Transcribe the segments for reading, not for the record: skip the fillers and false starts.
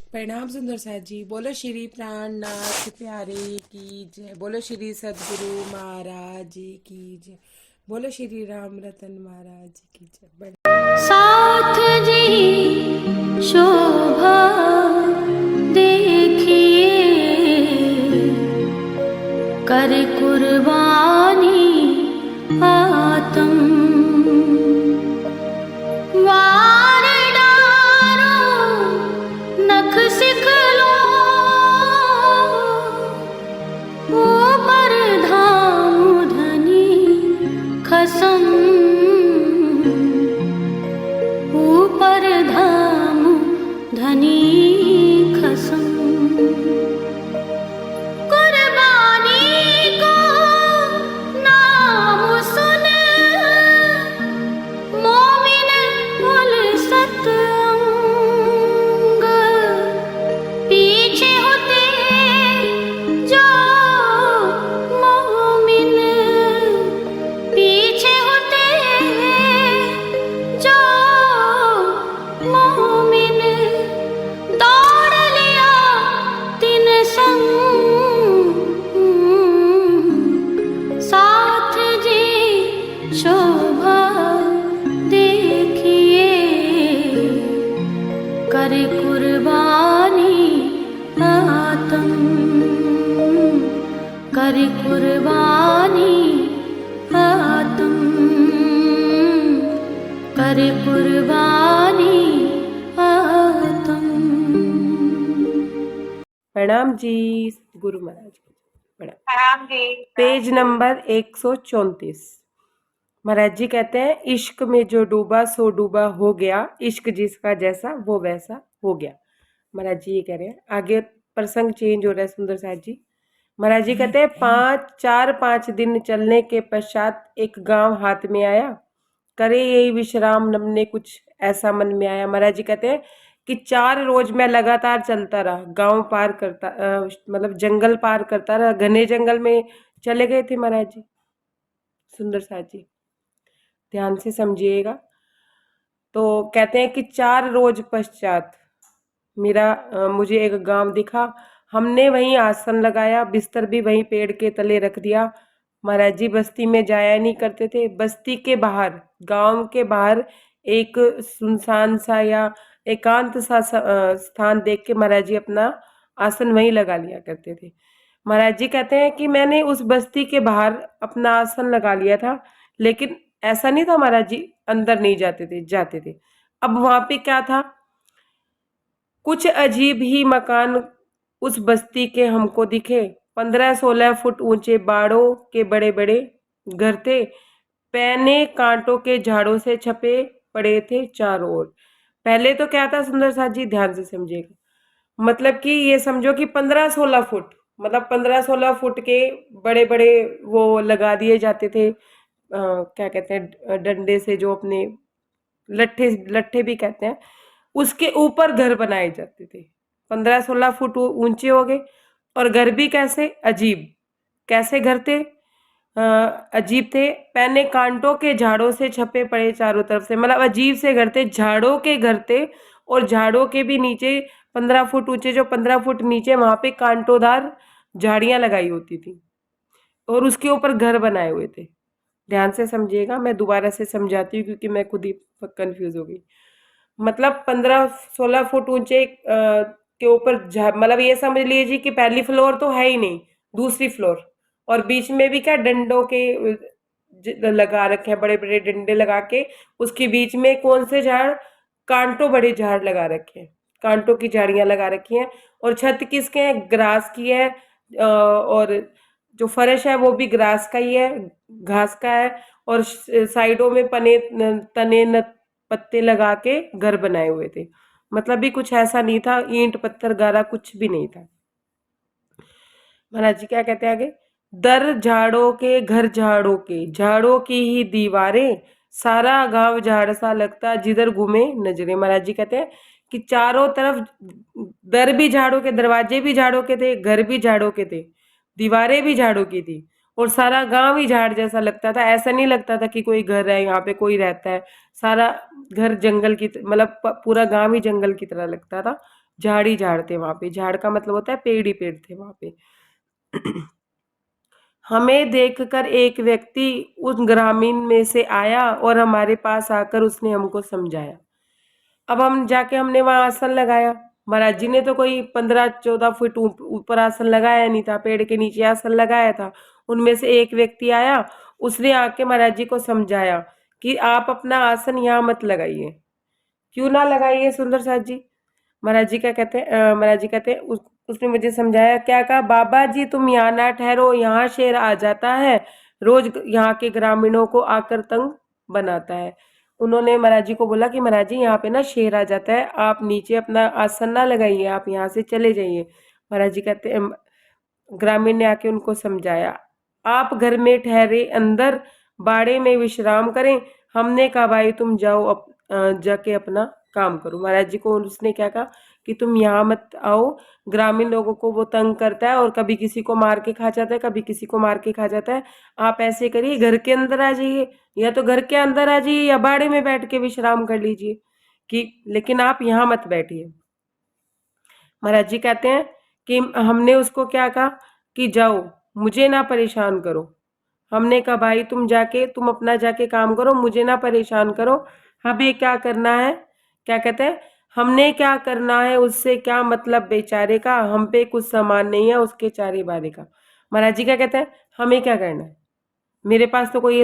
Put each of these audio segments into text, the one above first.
प्रणाम सुंदर साथ जी। बोलो श्री प्राणनाथ प्यारे की जय। बोलो श्री सदगुरु महाराज की जय। बोलो श्री राम रतन महाराज की जय। साथ जी शोभा देखिए कर कुर्बानी आतम वार डारो नख सिखलो ऊपर धाम धनी खसम ऊपर धाम धनी खसम कुर्बानी को नाम सुन मोमिन उलसत अंग पीछे होते जो मोमिन पीछे होते जो मोमिन दौड़ लिया तिन संग साथ जी शोभा देखिए कर कुर्बानी आतम कर कुर्बानी आतम कर कुर्बानी आतम। प्रणाम जी। गुरु महाराज की प्रणाम। प्रणाम जी। Page number 134। महाराज जी कहते हैं, इश्क में जो डूबा सो डूबा हो गया, इश्क जिसका जैसा वो वैसा हो गया। महाराज जी ये कह रहे हैं। आगे प्रसंग चेंज हो रहा है सुंदर साथ जी। महाराज जी कहते हैं, 4-5 दिन चलने के पश्चात एक गांव हाथ में आया, करे यही विश्राम नमने कुछ ऐसा मन में आया। महाराज जी कहते हैं कि 4 रोज मैं लगातार चलता रहा, गांव पार करता मतलब जंगल पार करता रहा, घने जंगल में चले गए थे महाराज जी। सुंदर साथ जी ध्यान से समझिएगा। तो कहते हैं कि 4 रोज पश्चात मुझे एक गांव दिखा, हमने वहीं आसन लगाया, बिस्तर भी वहीं पेड़ के तले रख दिया। महाराज जी बस्ती में जाया नहीं करते थे। बस्ती के बाहर, गांव के बाहर एक सुनसान सा या एकांत सा स्थान देख के महाराज जी अपना आसन वहीं लगा लिया करते थे। महाराज जी कहते हैं कि मैंने उस बस्ती के बाहर अपना आसन लगा लिया था, लेकिन ऐसा नहीं था महाराज जी अंदर नहीं जाते थे, जाते थे। अब वहां पे क्या था, कुछ अजीब ही मकान उस बस्ती के हमको दिखे। 15-16 फुट ऊंचे बाड़ों के बड़े बड़े घर थे, पैने कांटों के झाड़ों से छपे पड़े थे चारों ओर। पहले तो क्या था सुंदर साथ जी, ध्यान से समझिएगा। मतलब कि ये समझो कि 15-16 फुट, मतलब 15-16 फुट के बड़े बड़े वो लगा दिए जाते थे, क्या कहते हैं, डंडे से, जो अपने लट्ठे लट्ठे भी कहते हैं, उसके ऊपर घर बनाए जाते थे। 15-16 फुट ऊंचे हो गए। और घर भी कैसे अजीब, कैसे घर थे, अजीब थे। पैने कांटों के झाड़ों से छपे पड़े चारों तरफ से, मतलब अजीब से घर थे, झाड़ों के घर थे। और झाड़ों के भी नीचे 15 फुट ऊंचे, जो 15 फुट नीचे वहां पे कांटोदार झाड़ियां लगाई होती थी और उसके ऊपर घर बनाए हुए थे। ध्यान से समझिएगा, मैं दोबारा से समझाती हूँ क्योंकि मैं खुद ही कंफ्यूज हो गई। मतलब 15-16 फुट ऊंचे के ऊपर मतलब ये समझ लीजिए कि पहली फ्लोर तो है ही नहीं, दूसरी फ्लोर, और बीच में भी क्या डंडों के लगा रखे हैं, बड़े बड़े डंडे लगा के। उसके बीच में कौन से झाड़, कांटों बड़े झाड़ लगा रखे हैं, कांटों की झाड़ियां लगा रखी हैं। और छत किसके हैं, ग्रास की है। और जो फर्श है वो भी ग्रास का ही है, घास का है। और साइडों में तने पत्ते लगा के घर बनाए हुए थे। मतलब भी कुछ ऐसा नहीं था, ईंट पत्थर गारा कुछ भी नहीं था। महाराज जी क्या कहते हैं आगे, दर झाड़ों के घर झाड़ों के, झाड़ों की ही दीवारें, सारा गांव झाड़ सा लगता जिधर घूमे नजरे। महाराज जी कहते हैं कि चारों तरफ दर भी झाड़ों के, दरवाजे भी झाड़ों के थे, घर भी झाड़ों के थे, दीवारें भी झाड़ों की थी, और सारा गांव ही झाड़ जैसा लगता था। ऐसा नहीं लगता था कि कोई घर है, यहाँ पे कोई रहता है। सारा घर जंगल की मतलब पूरा गांव ही जंगल की तरह लगता था। झाड़ ही झाड़ थे वहां पे। झाड़ का मतलब होता है पेड़ ही पेड़ थे वहां पे। हमें देखकर एक व्यक्ति उस ग्रामीण में से आया और हमारे पास आकर उसने हमको समझाया। अब हम जाके हमने वहां आसन लगाया। महाराज जी ने तो कोई 15-14 फुट ऊपर आसन लगाया नहीं था, पेड़ के नीचे आसन लगाया था। उनमें से एक व्यक्ति आया, उसने आके महाराज जी को समझाया कि आप अपना आसन यहाँ मत लगाइए। क्यों ना लगाइए सुंदर साथ जी? महाराज जी कहते हैं उसने मुझे समझाया, क्या कहा, बाबा जी तुम यहाँ ना ठहरो, यहाँ शेर आ जाता है, रोज यहाँ के ग्रामीणों को आकर तंग बनाता है। उन्होंने महाराज जी को बोला कि महाराज जी यहाँ पे ना शेर आ जाता है, आप नीचे अपना आसन ना लगाइए, आप यहाँ से चले जाइए। महाराज जी कहते हैं, ग्रामीण ने आके उनको समझाया, आप घर में ठहरे, अंदर बाड़े में विश्राम करें। हमने कहा भाई तुम जाओ जाके अपना काम करो। महाराज जी को उसने क्या कहा कि तुम यहाँ मत आओ, ग्रामीण लोगों को वो तंग करता है और कभी किसी को मार के खा जाता है, कभी किसी को मार के खा जाता है। आप ऐसे करिए, घर के अंदर आ जाइए, या तो घर के अंदर आ जाइए या बाड़े में बैठ के विश्राम कर लीजिए, कि लेकिन आप यहाँ मत बैठिए। महाराज जी कहते हैं कि हमने उसको क्या कहा कि जाओ, मुझे ना परेशान करो। हमने कहा भाई तुम अपना जाके काम करो, मुझे ना परेशान करो। हमें क्या करना है, क्या कहते हैं, हमने क्या करना है, उससे क्या मतलब बेचारे का, हम पे कुछ सामान नहीं है उसके चारे बारे का। महाराज जी क्या कहते हैं, हमें क्या करना है, मेरे पास तो कोई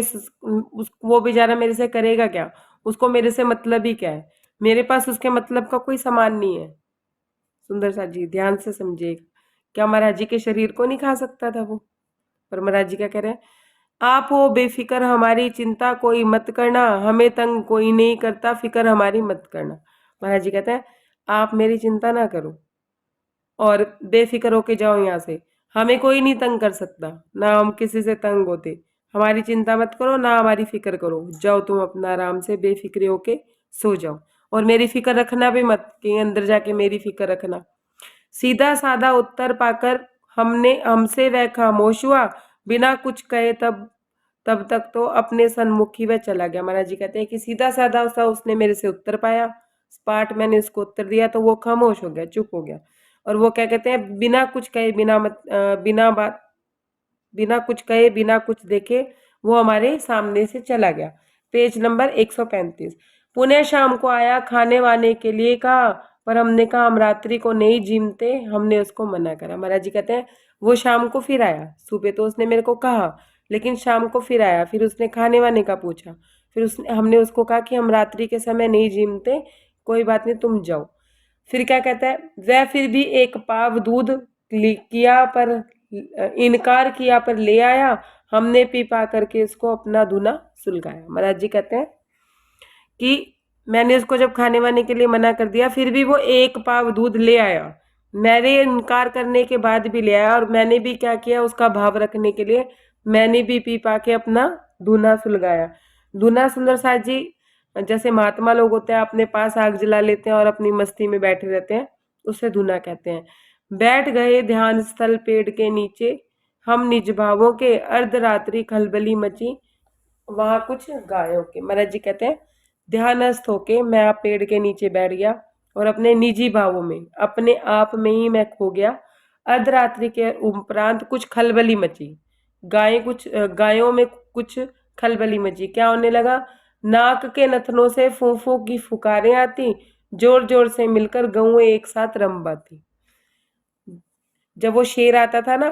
वो बेचारा मेरे से करेगा क्या, उसको मेरे से मतलब ही क्या है, मेरे पास उसके मतलब का कोई सामान नहीं है। सुंदर सा जी ध्यान से समझिएगा, क्या महाराज जी के शरीर को नहीं खा सकता था वो? पर महाराज जी क्या कह रहे हैं, आप हो बेफिक्र, हमारी चिंता कोई मत करना, हमें तंग कोई नहीं करता, फिक्र हमारी मत करना। महाराज जी कहते हैं, आप मेरी चिंता ना करो और बेफिक्र होके जाओ यहाँ से, हमें कोई नहीं तंग कर सकता, ना हम किसी से तंग होते। हमारी चिंता मत करो, ना हमारी फिक्र करो, जाओ तुम अपना आराम से बेफिक्रे होके सो जाओ, और मेरी फिक्र रखना भी मत, कि अंदर जाके मेरी फिक्र रखना। सीधा साधा उत्तर पाकर हमसे वह खामोश हुआ, बिना कुछ कहे। तब तक तो अपने सन्मुख ही वह चला गया। महाराज जी कहते हैं कि सीधा साधा सा उसने मेरे से उत्तर पाया, स्पाट मैंने उसको उत्तर दिया तो वो खामोश हो गया, चुप हो गया। और वो क्या कहते हैं, बिना कुछ कहे, बिना कुछ कहे, बिना कुछ देखे वो हमारे सामने से चला गया। Page number 135। पुनः शाम को आया, खाने वाने के लिए कहा, पर हमने कहा हम रात्रि को नहीं जिमते, हमने उसको मना करा। महाराज जी कहते हैं वो शाम को फिर आया, सुबह तो उसने मेरे को कहा, लेकिन शाम को फिर आया, फिर उसने खाने वाने का पूछा, फिर हमने उसको कहा कि हम रात्रि के समय नहीं जिमते, कोई बात नहीं तुम जाओ। फिर क्या कहता है, वह फिर भी एक पाव दूध किया पर इनकार किया, पर ले आया। हमने पी पा करके इसको अपना धुना सुलगाया। महाराज जी कहते हैं कि मैंने उसको जब खाने वाने के लिए मना कर दिया, फिर भी वो एक पाव दूध ले आया, मेरे इनकार करने के बाद भी ले आया, और मैंने भी क्या किया, उसका भाव रखने के लिए मैंने भी पी पा के अपना धुना सुलगाया। धुना सुंदर साथ जी, जैसे महात्मा लोग होते हैं अपने पास आग जला लेते हैं और अपनी मस्ती में बैठे रहते हैं, उसे धुना कहते हैं। बैठ गए ध्यान स्थल पेड़ के नीचे हम निज भावों के, अर्धरात्रि खलबली मची वहां कुछ गायों के। महाराज जी कहते हैं ध्यानस्थ होके मैं आप पेड़ के नीचे बैठ गया और अपने निजी भावों में, अपने आप में ही मैं खो गया। अर्धरात्रि के उपरांत कुछ खलबली मची, गायों में कुछ खलबली मची। क्या होने लगा, नाक के नथनों से फूफू की फुकारें आती, जोर जोर से मिलकर गऊं एक साथ रंबाती। जब वो शेर आता था ना,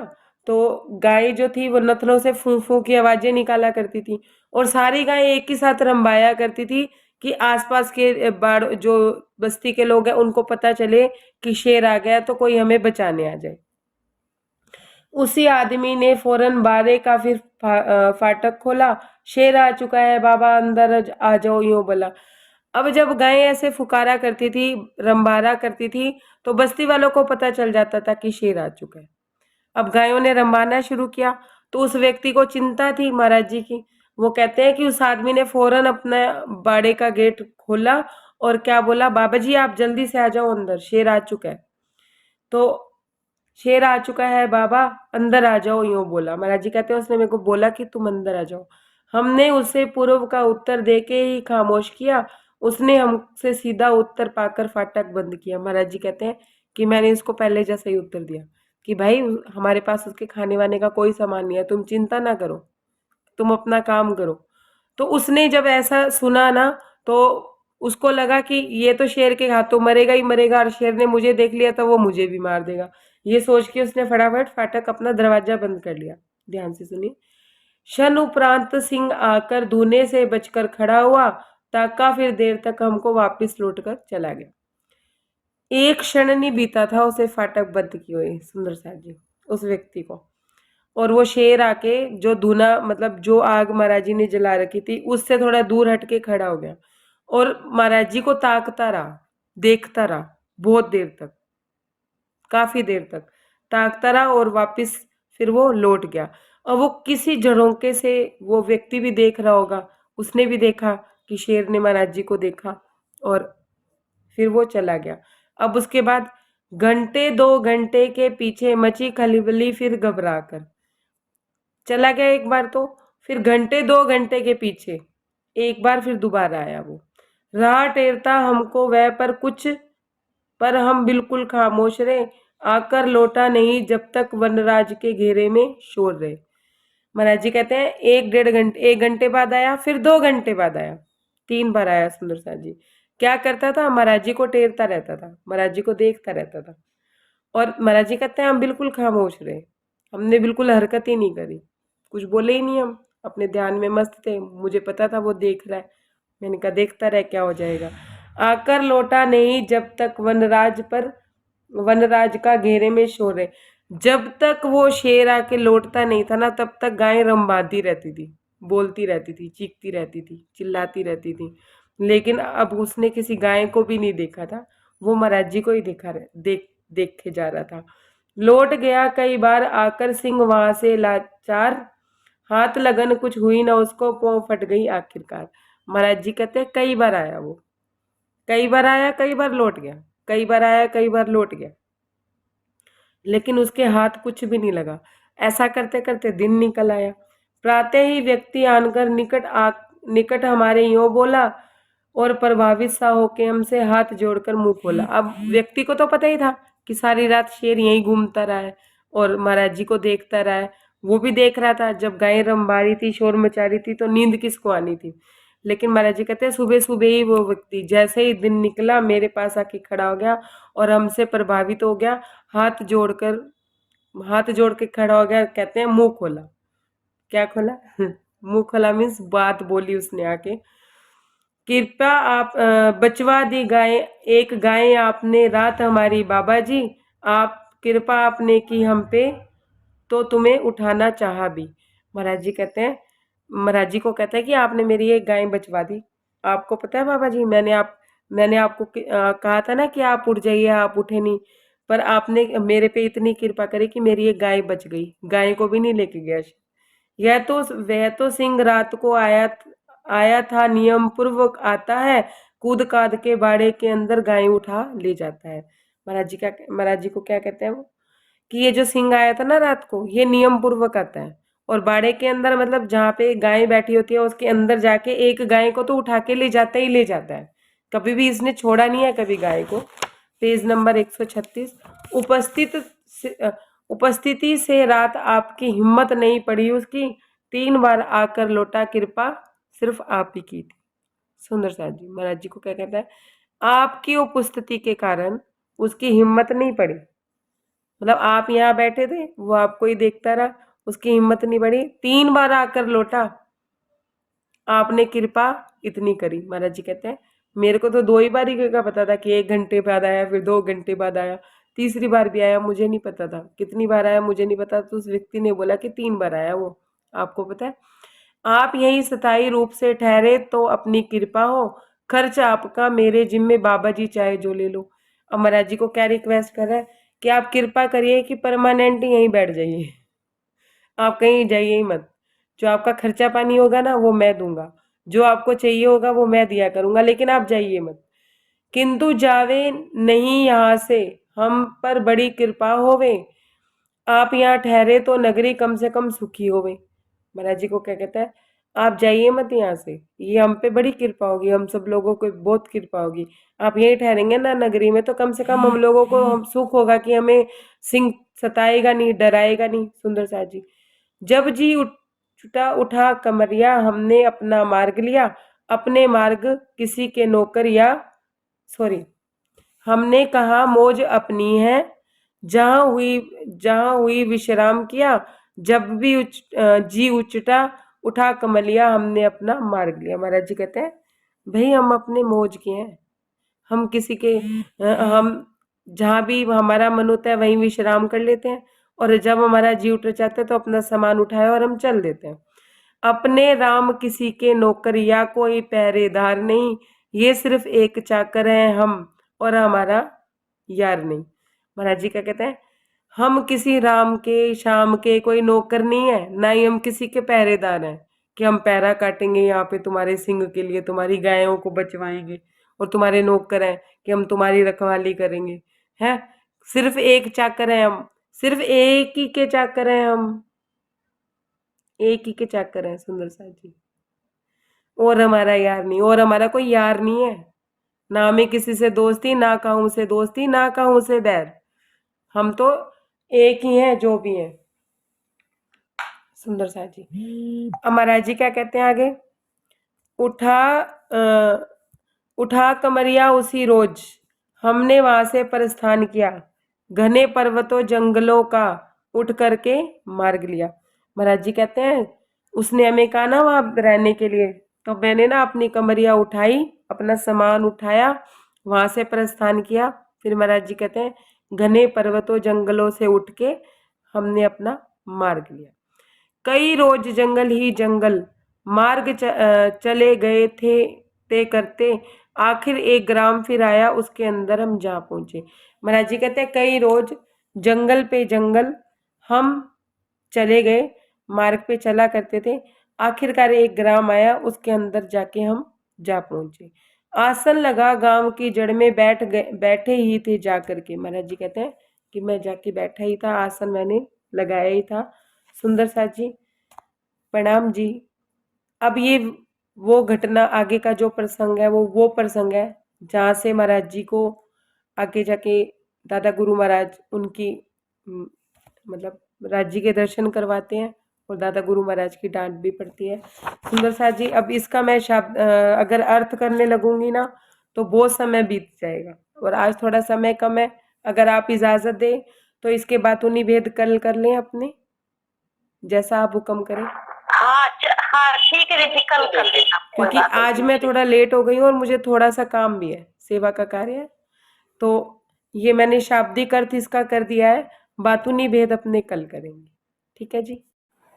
तो गाय जो थी वो नथनों से फू फू की आवाजें निकाला करती थी, और सारी गायें एक ही साथ रंबाया करती थी, कि आसपास के बाड़ जो बस्ती के लोग हैं उनको पता चले कि शेर आ गया, तो कोई हमें बचाने आ जाए। उसी आदमी ने फौरन बारे का फिर फाटक खोला, शेर आ चुका है बाबा, अंदर आ जाओ, यूं बोला। अब जब गायें ऐसे फुकारा करती थी, रंबारा करती थी, तो बस्ती वालों को पता चल जाता था कि शेर आ चुका है। अब गायों ने रंबाना शुरू किया, तो उस व्यक्ति को चिंता थी महाराज जी की। वो कहते हैं कि उस आदमी ने फौरन अपना बाड़े का गेट खोला और क्या बोला, बाबा जी आप जल्दी से आ जाओ अंदर, शेर आ चुका है। तो शेर आ चुका है बाबा, अंदर आ जाओ, यूं बोला। महाराज जी कहते हैं उसने मेरे को बोला कि तुम अंदर आ जाओ। हमने उसे पूर्व का उत्तर देके ही खामोश किया। उसने हमसे सीधा उत्तर पाकर फाटक बंद किया। महाराज जी कहते हैं कि मैंने इसको पहले जैसा ही उत्तर दिया कि भाई हमारे पास उसके खाने वाने का कोई सामान नहीं है, तुम चिंता ना करो, तुम अपना काम करो। तो उसने जब ऐसा सुना ना, तो उसको लगा कि ये तो शेर के हाथों मरेगा ही मरेगा, और शेर ने मुझे देख लिया तो वो मुझे भी मार देगा। ये सोच के उसने फटाफट फाटक अपना दरवाजा बंद कर लिया। ध्यान से सुनिए। क्षण उपरांत सिंह आकर धुने से बचकर खड़ा हुआ, ताका, फिर देर तक हमको वापस लौटकर चला गया। एक क्षण नहीं बीता था उसे फाटक बंद किए हुए, सुंदर साहब जी, उस व्यक्ति को। और वो शेर आके जो धुना, मतलब जो आग महाराज जी ने जला रखी थी, उससे थोड़ा दूर हट के खड़ा हो गया और महाराज जी को ताकता रहा, देखता रहा बहुत देर तक, काफी देर तक ताकता रहा, और वापस फिर वो लौट गया। और वो किसी झरोके से वो व्यक्ति भी देख रहा होगा, उसने भी देखा कि शेर ने महाराज जी को देखा, और फिर वो चला गया। अब उसके बाद घंटे 2 घंटे के पीछे मची खलबली, फिर घबरा कर चला गया एक बार, तो फिर घंटे 2 घंटे के पीछे एक बार फिर दोबारा आया वो। राह टेरता हमको वह पर हम बिल्कुल खामोश रहे, आकर लौटा नहीं जब तक वनराज के घेरे में शोर रहे। महाराज जी कहते हैं 1 डेढ़ घंटे, 1 घंटे बाद आया, फिर 2 घंटे बाद आया, 3 बार आया सुंदर साहब जी। क्या करता था? महाराज जी को टेरता रहता था, महाराज जी को देखता रहता था। और महाराज जी कहते हैं हम बिल्कुल खामोश रहे, हमने बिल्कुल हरकत ही नहीं करी, कुछ बोले ही नहीं, हम अपने ध्यान में मस्त थे। मुझे पता था वो देख रहा है, मैंने कहा देखता रहे क्या हो जाएगा। आकर लौटा नहीं जब तक वनराज का घेरे में शोर है। जब तक वो शेर आके लौटता नहीं था ना, तब तक गायें रंबाती रहती थी, बोलती रहती थी, चीखती रहती थी, चिल्लाती रहती थी। लेकिन अब उसने किसी गाय को भी नहीं देखा था, वो महाराज जी को ही देखे जा रहा था। लौट गया कई बार आकर सिंह वहां से लाचार, हाथ लगन कुछ हुई ना उसको, पाँव फट गई आखिरकार। महाराज जी कहते हैं कई बार आया वो, कई बार आया, कई बार लौट गया, कई बार आया, कई बार लौट गया, लेकिन उसके हाथ कुछ भी नहीं लगा। ऐसा करते करते दिन निकल आया। प्रातः ही व्यक्ति आनकर निकट हमारे यूं बोला, और प्रभावित सा होके हमसे हाथ जोड़कर मुंह खोला। अब व्यक्ति को तो पता ही था कि सारी रात शेर यहीं घूमता रहा है और महाराज जी को देखता रहा है। वो भी देख रहा था, जब गायें रंबा रही थी, शोर मचा रही थी, तो नींद किसको आनी थी। लेकिन महाराज जी कहते हैं सुबह सुबह ही वो व्यक्ति जैसे ही दिन निकला मेरे पास आके खड़ा हो गया और हमसे प्रभावित हो गया, हाथ जोड़कर हाथ जोड़ के खड़ा हो गया। कहते हैं मुंह खोला। क्या खोला? मुंह खोला मीन्स बात बोली उसने आके। कृपया आप बचवा दी गाय, एक गाय आपने रात हमारी बाबा जी, आप कृपा आपने की हम पे, तो तुम्हें उठाना चाहा भी। महाराज जी कहते हैं, महाराज जी को कहते हैं कि आपने मेरी एक गाय बचवा दी। आपको पता है बाबा जी, मैंने आपको कहा था ना कि आप उठ जाइए, आप उठे नहीं, पर आपने मेरे पे इतनी कृपा करी कि मेरी एक गाय बच गई, गाय को भी नहीं लेके गया। वह तो सिंह रात को आया था, नियम पूर्वक आता है, कूद काद के बाड़े के अंदर गाय उठा ले जाता है। महाराज जी को क्या कहते हैं वो, कि ये जो सिंह आया था ना रात को, ये नियम पूर्वक आता है, और बाड़े के अंदर मतलब जहाँ पे गाय बैठी होती है उसके अंदर जाके एक गाय को तो उठा के ले जाता ही ले जाता है, कभी भी इसने छोड़ा नहीं है कभी गाय को। Page number 136। उपस्थिति से रात आपकी हिम्मत नहीं पड़ी उसकी, 3 बार आकर लौटा, कृपा सिर्फ आप ही की थी। सुंदर साहब जी महाराज जी को क्या कहता है, आपकी उपस्थिति के कारण उसकी हिम्मत नहीं पड़ी, मतलब आप यहाँ बैठे थे, वो आपको ही देखता रहा, उसकी हिम्मत नहीं बढ़ी, 3 बार आकर लौटा, आपने कृपा इतनी करी। महाराज जी कहते हैं मेरे को तो 2 ही बार का पता था कि 1 घंटे बाद आया, फिर 2 घंटे बाद आया, तीसरी बार भी आया, मुझे नहीं पता था कितनी बार आया, मुझे नहीं पता। तो उस व्यक्ति ने बोला कि 3 बार आया वो, आपको पता है। आप यही स्थायी रूप से ठहरे तो अपनी कृपा हो, खर्च आपका मेरे जिम्मे, बाबा जी चाहे जो ले लो। अब महाराज जी को क्या रिक्वेस्ट कर रहा है कि आप कृपा करिए कि परमानेंट यहीं बैठ जाइए, आप कहीं जाइए ही मत। जो आपका खर्चा पानी होगा ना वो मैं दूंगा, जो आपको चाहिए होगा वो मैं दिया करूंगा, लेकिन आप जाइए मत। किंतु जावे नहीं यहाँ से, हम पर बड़ी कृपा होवे, आप यहाँ ठहरे तो नगरी कम से कम सुखी होवे। महाराज जी को क्या कहता है, आप जाइए मत यहाँ से, ये हम पे बड़ी कृपा होगी, हम सब लोगों को बहुत कृपा होगी। आप यहीं ठहरेंगे ना नगरी में तो कम से कम हम लोगों को हम सुख होगा कि हमें सिंह सताएगा नहीं, डराएगा नहीं। सुंदर सा जी, जब जी उठा उठा कमरिया, हमने अपना मार्ग लिया, अपने मार्ग किसी के नौकर या सॉरी, हमने कहा मौज अपनी है, जहाँ हुई विश्राम किया, जब भी जी उचटा उठा कमलिया, हमने अपना मार्ग लिया। महाराज जी कहते हैं भाई हम अपने मौज के हैं, हम किसी के हम जहाँ भी हमारा मन होता है वहीं विश्राम कर लेते हैं, और जब हमारा जी उठ जाता है तो अपना सामान उठाया और हम चल देते हैं। अपने राम किसी के नौकर या कोई पहरेदार नहीं, ये सिर्फ एक चाकर है हम, और हमारा यार नहीं। महाराज जी क्या कहते हैं, हम किसी राम के श्याम के कोई नौकर नहीं है, ना ही हम किसी के पहरेदार हैं कि हम पहरा काटेंगे यहाँ पे तुम्हारे सिंह के लिए, तुम्हारी गायों को बचवाएंगे, और तुम्हारे नौकर हैं कि हम तुम्हारी रखवाली करेंगे। हैं, सिर्फ एक चाकर है हम, सिर्फ एक ही के चाकर हैं हम, एक ही के चाकर हैं सुंदर सा जी, और हमारा यार नहीं, और हमारा कोई यार नहीं है, ना हमें किसी से दोस्ती, ना कहूँ से दोस्ती, ना कहूँ से बैर, हम तो एक ही हैं जो भी हैं। सुंदर सा जी, अब महाराज जी क्या कहते हैं आगे, उठा उठा कमरिया उसी रोज, हमने वहां से प्रस्थान किया, घने पर्वतों जंगलों का उठ करके मार्ग लिया। महाराज जी कहते हैं उसने हमें कहा ना वहां रहने के लिए, तो मैंने ना अपनी कमरिया उठाई, अपना सामान उठाया, वहां से प्रस्थान किया। फिर महाराज जी कहते हैं घने पर्वतों जंगलों से उठ के हमने अपना मार्ग लिया। कई रोज जंगल ही जंगल मार्ग चले गए थे ते करते, आखिर एक ग्राम फिर आया, उसके अंदर हम जा पहुंचे। महाराज जी कहते हैं कई रोज जंगल पे जंगल हम चले गए, मार्ग पे चला करते थे, आखिरकार एक ग्राम आया, उसके अंदर जाके हम जा पहुंचे। आसन लगा गांव की जड़ में बैठे ही थे जा करके। महाराज जी कहते हैं कि मैं जाके बैठा ही था, आसन मैंने लगाया ही था। सुंदर सा जी, प्रणाम जी। अब ये वो घटना आगे का जो प्रसंग है वो प्रसंग है जहाँ से महाराज जी को आगे जाके दादा गुरु महाराज उनकी मतलब राज्य के दर्शन करवाते हैं, और दादा गुरु महाराज की डांट भी पड़ती है। सुंदर सा जी, अब इसका मैं शब्द अगर अर्थ करने लगूंगी ना तो बहुत समय बीत जाएगा, और आज थोड़ा समय कम है, अगर आप इजाजत दें तो इसके बातूनी भेद कल कर लें अपने, जैसा आप हुक्म करें। हाँ हाँ ठीक है दीदी, कल कर लेना, क्योंकि आज मैं थोड़ा लेट हो गई हूँ और मुझे थोड़ा सा काम भी है, सेवा का कार्य है, तो ये मैंने शाब्दिक अर्थ इसका कर दिया है, बातूनी भेद अपने कल करेंगे। ठीक है जी,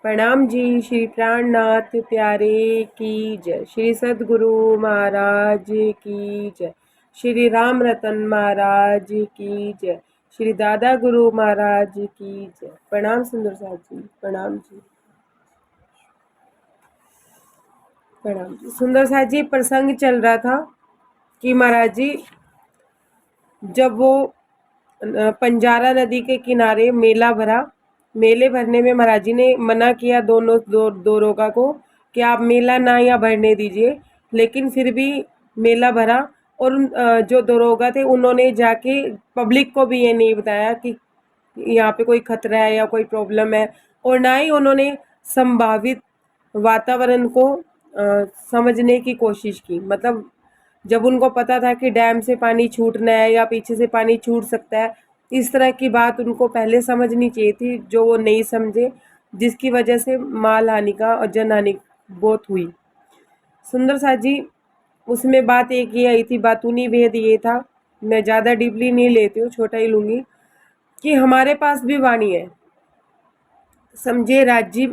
प्रणाम जी। श्री प्राणनाथ प्यारे की जय, श्री सदगुरु महाराज की जय, श्री राम रतन महाराज की जय, श्री दादा गुरु महाराज की जय। प्रणाम सुंदर साहब जी, प्रणाम जी, प्रणाम जी। सुंदर साहब जी, प्रसंग चल रहा था कि महाराज जी जब वो पंजारा नदी के किनारे मेला भरा, मेले भरने में महाराज जी ने मना किया दो रोगा को कि आप मेला ना या भरने दीजिए, लेकिन फिर भी मेला भरा, और जो दरोगा थे उन्होंने जाके पब्लिक को भी ये नहीं बताया कि यहाँ पे कोई खतरा है या कोई प्रॉब्लम है, और ना ही उन्होंने संभावित वातावरण को समझने की कोशिश की। मतलब जब उनको पता था कि डैम से पानी छूटना है या पीछे से पानी छूट सकता है, इस तरह की बात उनको पहले समझनी चाहिए थी, जो वो नहीं समझे, जिसकी वजह से माल हानि का और जन हानि बहुत हुई। सुंदर सा जी, उसमें बात एक ही आई थी, बातूनी भेद ये था, मैं ज़्यादा डीपली नहीं लेती हूँ, छोटा ही लूँगी, कि हमारे पास भी वाणी है। समझे राज्य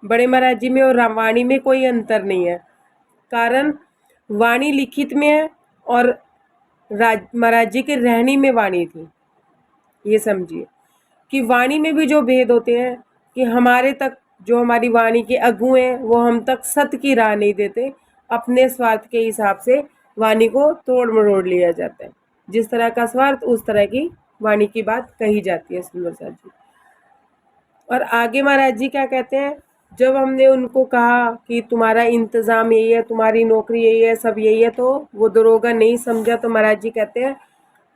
बड़े महाराज जी में और वाणी में कोई अंतर नहीं है, कारण वाणी लिखित में है और महाराज जी के रहनी में वाणी थी। ये समझिए कि वाणी में भी जो भेद होते हैं कि हमारे तक जो हमारी वाणी के अगुए हैं वो हम तक सत्य की राह नहीं देते, अपने स्वार्थ के हिसाब से वाणी को तोड़ मरोड़ लिया जाता है, जिस तरह का स्वार्थ उस तरह की वाणी की बात कही जाती है। सुंदर सा जी, और आगे महाराज जी क्या कहते हैं, जब हमने उनको कहा कि तुम्हारा इंतजाम यही है, तुम्हारी नौकरी यही है, सब यही है, तो वो दरोगा नहीं समझा। तो महाराज जी कहते हैं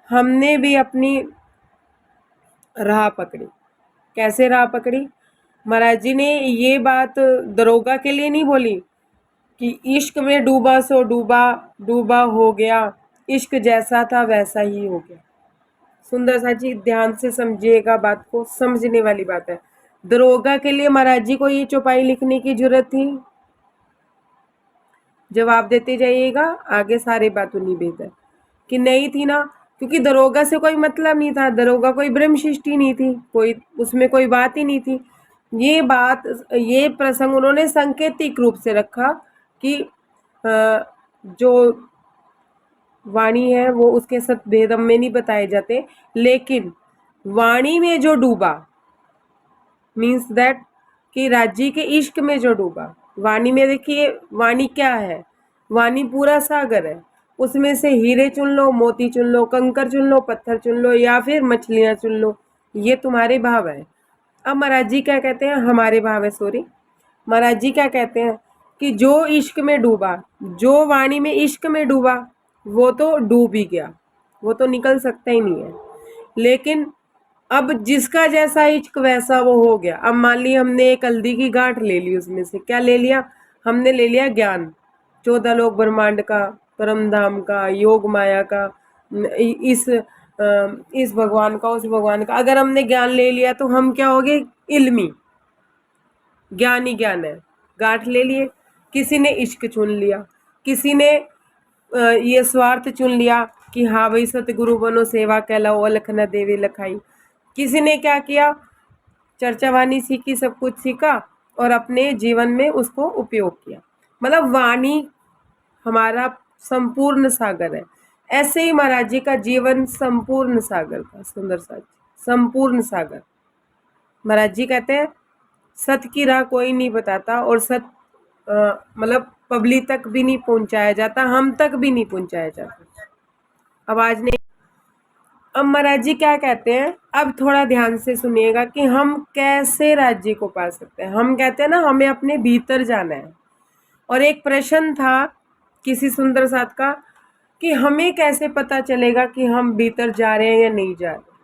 हमने भी अपनी राह पकड़ी। कैसे राह पकड़ी? महाराज जी ने ये बात दरोगा के लिए नहीं बोली कि इश्क में डूबा सो डूबा, डूबा हो गया, इश्क जैसा था वैसा ही हो गया। सुंदर सा जी ध्यान से समझिएगा, बात को समझने वाली बात है। दरोगा के लिए महाराज जी को ये चौपाई लिखने की जरूरत थी? जवाब देते जाइएगा, आगे सारी बात उन्हीं बेहतर कि नहीं थी ना, क्योंकि दरोगा से कोई मतलब नहीं था, दरोगा कोई ब्रह्म सृष्टि नहीं थी, कोई उसमें कोई बात ही नहीं थी। ये बात, ये प्रसंग उन्होंने सांकेतिक रूप से रखा कि जो वाणी है वो उसके सतभेदम में नहीं बताए जाते, लेकिन वाणी में जो डूबा मीन्स दैट कि राज्य के इश्क में जो डूबा। वाणी में देखिए, वाणी क्या है? वाणी पूरा सागर है, उसमें से हीरे चुन लो, मोती चुन लो, कंकर चुन लो, पत्थर चुन लो, या फिर मछलियां चुन लो, ये तुम्हारे भाव है। अब महाराज जी क्या कहते हैं? हमारे भाव है, सॉरी। महाराज जी क्या कहते हैं कि जो इश्क में डूबा, जो वाणी में इश्क में डूबा, वो तो डूब ही गया, वो तो निकल सकता ही नहीं है। लेकिन अब जिसका जैसा इश्क वैसा वो हो गया। अब मान ली हमने एक हल्दी की गांठ ले ली, उसमें से क्या ले लिया? हमने ले लिया ज्ञान, 14 लोक ब्रह्मांड का, परम धाम का, योग माया का, इस भगवान का, उस भगवान का। अगर हमने ज्ञान ले लिया तो हम क्या हो गए? इल्मी, ज्ञान ही ज्ञान है। गांठ ले लिए। किसी ने इश्क चुन लिया, किसी ने ये स्वार्थ चुन लिया कि हाँ भाई सतगुरु बनो, सेवा कहलाओ, अलख न देवे लखाई। किसी ने क्या किया? चर्चा वाणी सीखी, सब कुछ सीखा और अपने जीवन में उसको उपयोग किया। मतलब वाणी हमारा संपूर्ण सागर है। ऐसे ही महाराज जी का जीवन संपूर्ण सागर था। सुंदर सा संपूर्ण सागर। महाराज जी कहते हैं सत्य की राह कोई नहीं बताता, और सत्य मतलब पब्लिक तक भी नहीं पहुंचाया जाता, हम तक भी नहीं पहुंचाया जाता। आवाज नहीं। अब महाराज जी क्या कहते हैं, अब थोड़ा ध्यान से सुनिएगा कि हम कैसे राज्य को पा सकते हैं। हम कहते हैं ना हमें अपने भीतर जाना है, और एक प्रश्न था किसी सुंदर साथ का कि हमें कैसे पता चलेगा कि हम भीतर जा रहे हैं या नहीं जा रहे।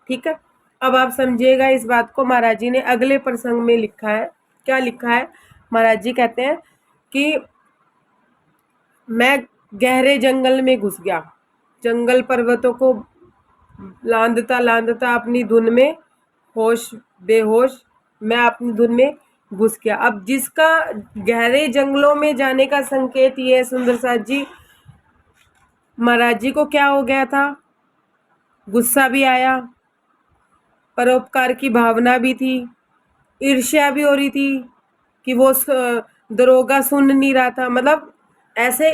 ठीक है, अब आप समझिएगा इस बात को। महाराज जी ने अगले प्रसंग में लिखा है, क्या लिखा है? महाराज जी कहते हैं कि मैं गहरे जंगल में घुस गया, जंगल पर्वतों को लांदता लांदता अपनी धुन में होश बेहोश मैं अपनी धुन में घुस गया। अब जिसका गहरे जंगलों में जाने का संकेत ये है सुंदर साथ जी, महाराज जी को क्या हो गया था? गुस्सा भी आया, परोपकार की भावना भी थी, ईर्ष्या भी हो रही थी कि वो दरोगा सुन नहीं रहा था। मतलब ऐसे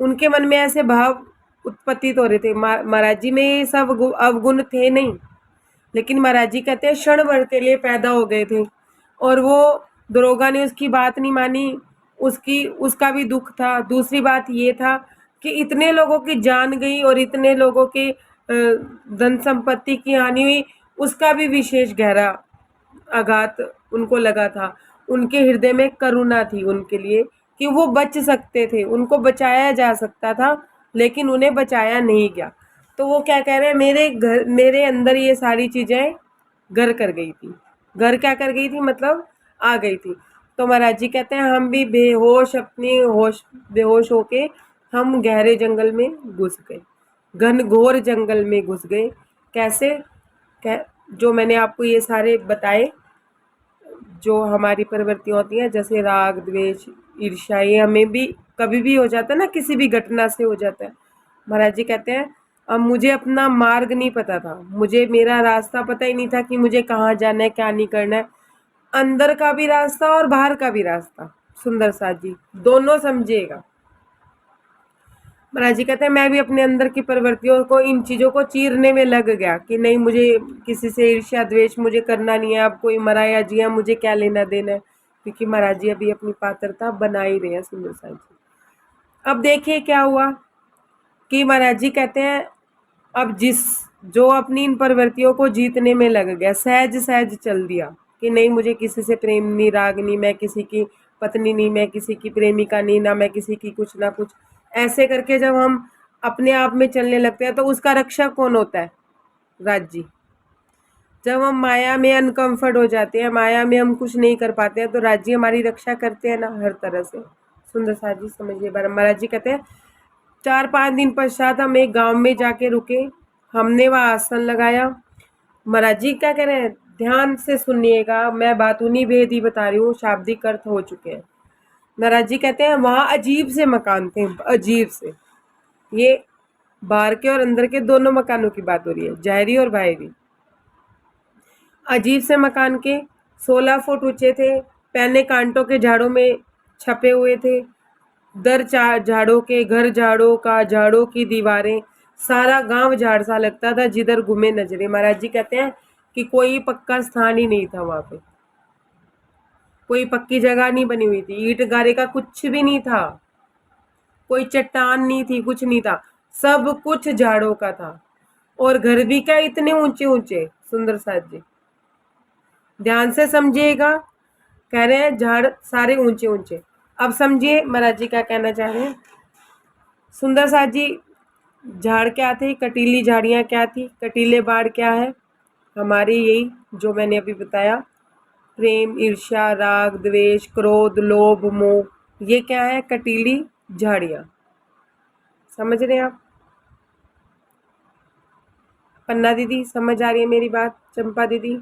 उनके मन में ऐसे भाव उत्पत्तित हो रहे थे। महाराज जी में ये सब अवगुण थे नहीं, लेकिन महाराज जी कहते हैं क्षण भर के लिए पैदा हो गए थे, और वो दरोगा ने उसकी बात नहीं मानी, उसका भी दुख था। दूसरी बात ये था कि इतने लोगों की जान गई और इतने लोगों के धन संपत्ति की हानि हुई, उसका भी विशेष गहरा आघात उनको लगा था। उनके हृदय में करुणा थी उनके लिए कि वो बच सकते थे, उनको बचाया जा सकता था, लेकिन उन्हें बचाया नहीं गया। तो वो क्या कह रहे हैं, मेरे अंदर ये सारी चीजें घर कर गई थी। घर क्या कर गई थी? मतलब आ गई थी। तो महाराज जी कहते हैं हम भी बेहोश होके हम गहरे जंगल में घुस गए, घनघोर जंगल में घुस गए। कैसे? जो मैंने आपको ये सारे बताए, जो हमारी प्रवृत्तियाँ होती हैं, जैसे राग द्वेष ईर्ष्या, ये हमें भी कभी भी हो जाता है ना, किसी भी घटना से हो जाता है। महाराज जी कहते हैं अब मुझे अपना मार्ग नहीं पता था, मुझे मेरा रास्ता पता ही नहीं था कि मुझे कहाँ जाना है, क्या नहीं करना है। अंदर का भी रास्ता और बाहर का भी रास्ता, सुंदर साथ जी दोनों समझिएगा। महाराज जी कहते हैं मैं भी अपने अंदर की प्रवृत्तियों को, इन चीज़ों को चीरने में लग गया कि नहीं, मुझे किसी से ईर्ष्या द्वेष मुझे करना नहीं है। अब कोई मरा या जिया मुझे क्या लेना देना है, क्योंकि महाराज जी अभी अपनी पात्रता बना ही रहे हैं। सुंदर साथ जी अब देखिए क्या हुआ कि महाराज जी कहते हैं अब जो अपनी इन प्रवृत्तियों को जीतने में लग गया, सहज सहज चल दिया, कि नहीं मुझे किसी से प्रेम नहीं, राग नहीं, मैं किसी की पत्नी नहीं, मैं किसी की प्रेमिका नहीं, ना मैं किसी की कुछ ना कुछ, ऐसे करके जब हम अपने आप में चलने लगते हैं तो उसका रक्षक कौन होता है? राज्य। जब हम माया में अनकंफर्ट हो जाते हैं, माया में हम कुछ नहीं कर पाते हैं, तो राज्य हमारी रक्षा करते हैं ना हर तरह से। सुंदर साथ जी समझिए, महाराज जी कहते हैं 4-5 दिन पश्चात हम एक गांव में जाके रुके, हमने वहाँ आसन लगाया। महाराज जी क्या कह रहे हैं, ध्यान से सुनिएगा, मैं बात उन्हीं भेद ही बता रही हूँ, शाब्दिक अर्थ हो चुके हैं। महाराज जी कहते हैं वहाँ अजीब से मकान थे, अजीब से, ये बाहर के और अंदर के दोनों मकानों की बात हो रही है, जाहिरी और बाहरी। अजीब से मकान के 16 फुट ऊंचे थे, पहने कांटों के झाड़ों में छपे हुए थे, दर झाड़ों के घर, झाड़ों का, झाड़ों की दीवारें, सारा गांव झाड़ सा लगता था जिधर घूमे नजरे। महाराज जी कहते हैं कि कोई पक्का स्थान ही नहीं था वहां पे, कोई पक्की जगह नहीं बनी हुई थी, ईंट गारे का कुछ भी नहीं था, कोई चट्टान नहीं थी, कुछ नहीं था, सब कुछ झाड़ों का था। और घर भी क्या इतने ऊंचे ऊंचे, सुंदर साथ जी ध्यान से समझिएगा, कह रहे हैं झाड़ सारे ऊंचे ऊंचे। अब समझिए महाराज जी क्या कहना चाह रहे हैं। सुंदर साथ जी, झाड़ क्या थे, कटीली झाड़ियाँ क्या थी, कटीले बाड़ क्या है, हमारे यही जो मैंने अभी बताया, प्रेम, ईर्ष्या, राग, द्वेष, क्रोध, लोभ, मोह, ये क्या है, कटीली झाड़ियाँ। समझ रहे हैं आप? पन्ना दीदी समझ आ रही है मेरी बात? चंपा दीदी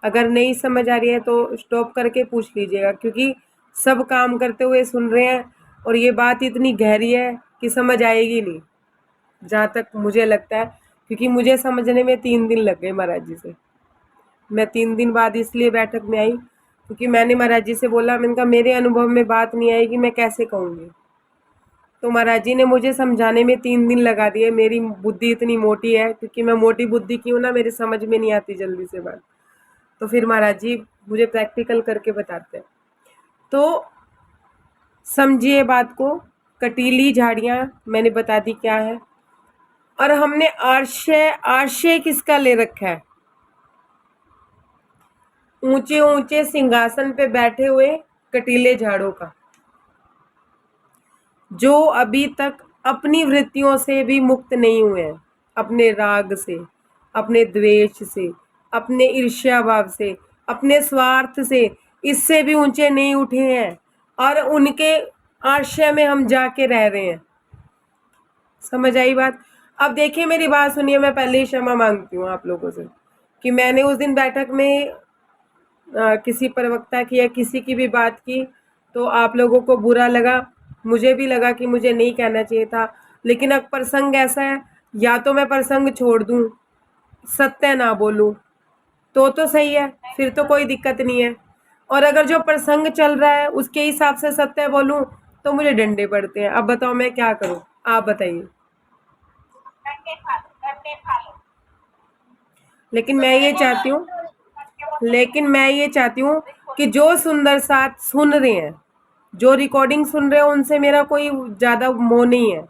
अगर नहीं समझ आ रही है तो स्टॉप करके पूछ लीजिएगा, क्योंकि सब काम करते हुए सुन रहे हैं और ये बात इतनी गहरी है कि समझ आएगी नहीं, जहाँ तक मुझे लगता है, क्योंकि मुझे समझने में 3 दिन लग गए महाराज जी से। मैं 3 दिन बाद इसलिए बैठक में आई क्योंकि मैंने महाराज जी से बोला, मैंने कहा मेरे अनुभव में बात नहीं आएगी, मैं कैसे कहूँगी। तो महाराज जी ने मुझे समझाने में 3 दिन लगा दिए। मेरी बुद्धि इतनी मोटी है, क्योंकि मैं मोटी बुद्धि की हूँ ना, मेरे समझ में नहीं आती जल्दी से बात, तो फिर महाराज जी मुझे प्रैक्टिकल करके बताते हैं। तो समझिए बात को, कटीली झाड़ियाँ मैंने बता दी क्या है। और हमने आश्रय, आश्रय किसका ले रखा है? ऊंचे ऊंचे सिंहासन पे बैठे हुए कटीले झाड़ों का, जो अभी तक अपनी वृत्तियों से भी मुक्त नहीं हुए हैं, अपने राग से, अपने द्वेष से, अपने ईर्ष्या भाव से, अपने स्वार्थ से, इससे भी ऊंचे नहीं उठे हैं, और उनके आश्रय में हम जाके रह रहे हैं। समझ आई बात? अब देखिए मेरी बात सुनिए, मैं पहले ही क्षमा मांगती हूँ आप लोगों से कि मैंने उस दिन बैठक में किसी प्रवक्ता की या किसी की भी बात की तो आप लोगों को बुरा लगा, मुझे भी लगा कि मुझे नहीं कहना चाहिए था, लेकिन अब प्रसंग ऐसा है, या तो मैं प्रसंग छोड़ दूं, सत्य ना बोलूं, तो सही है, फिर तो कोई दिक्कत नहीं है। और अगर जो प्रसंग चल रहा है उसके हिसाब से सत्य बोलूं तो मुझे डंडे पड़ते हैं। अब बताओ मैं क्या करूं, आप बताइए। लेकिन मैं ये चाहती हूँ, कि जो सुंदर साथ सुन रहे हैं, जो रिकॉर्डिंग सुन रहे हैं, उनसे मेरा कोई ज़्यादा मोह नहीं है,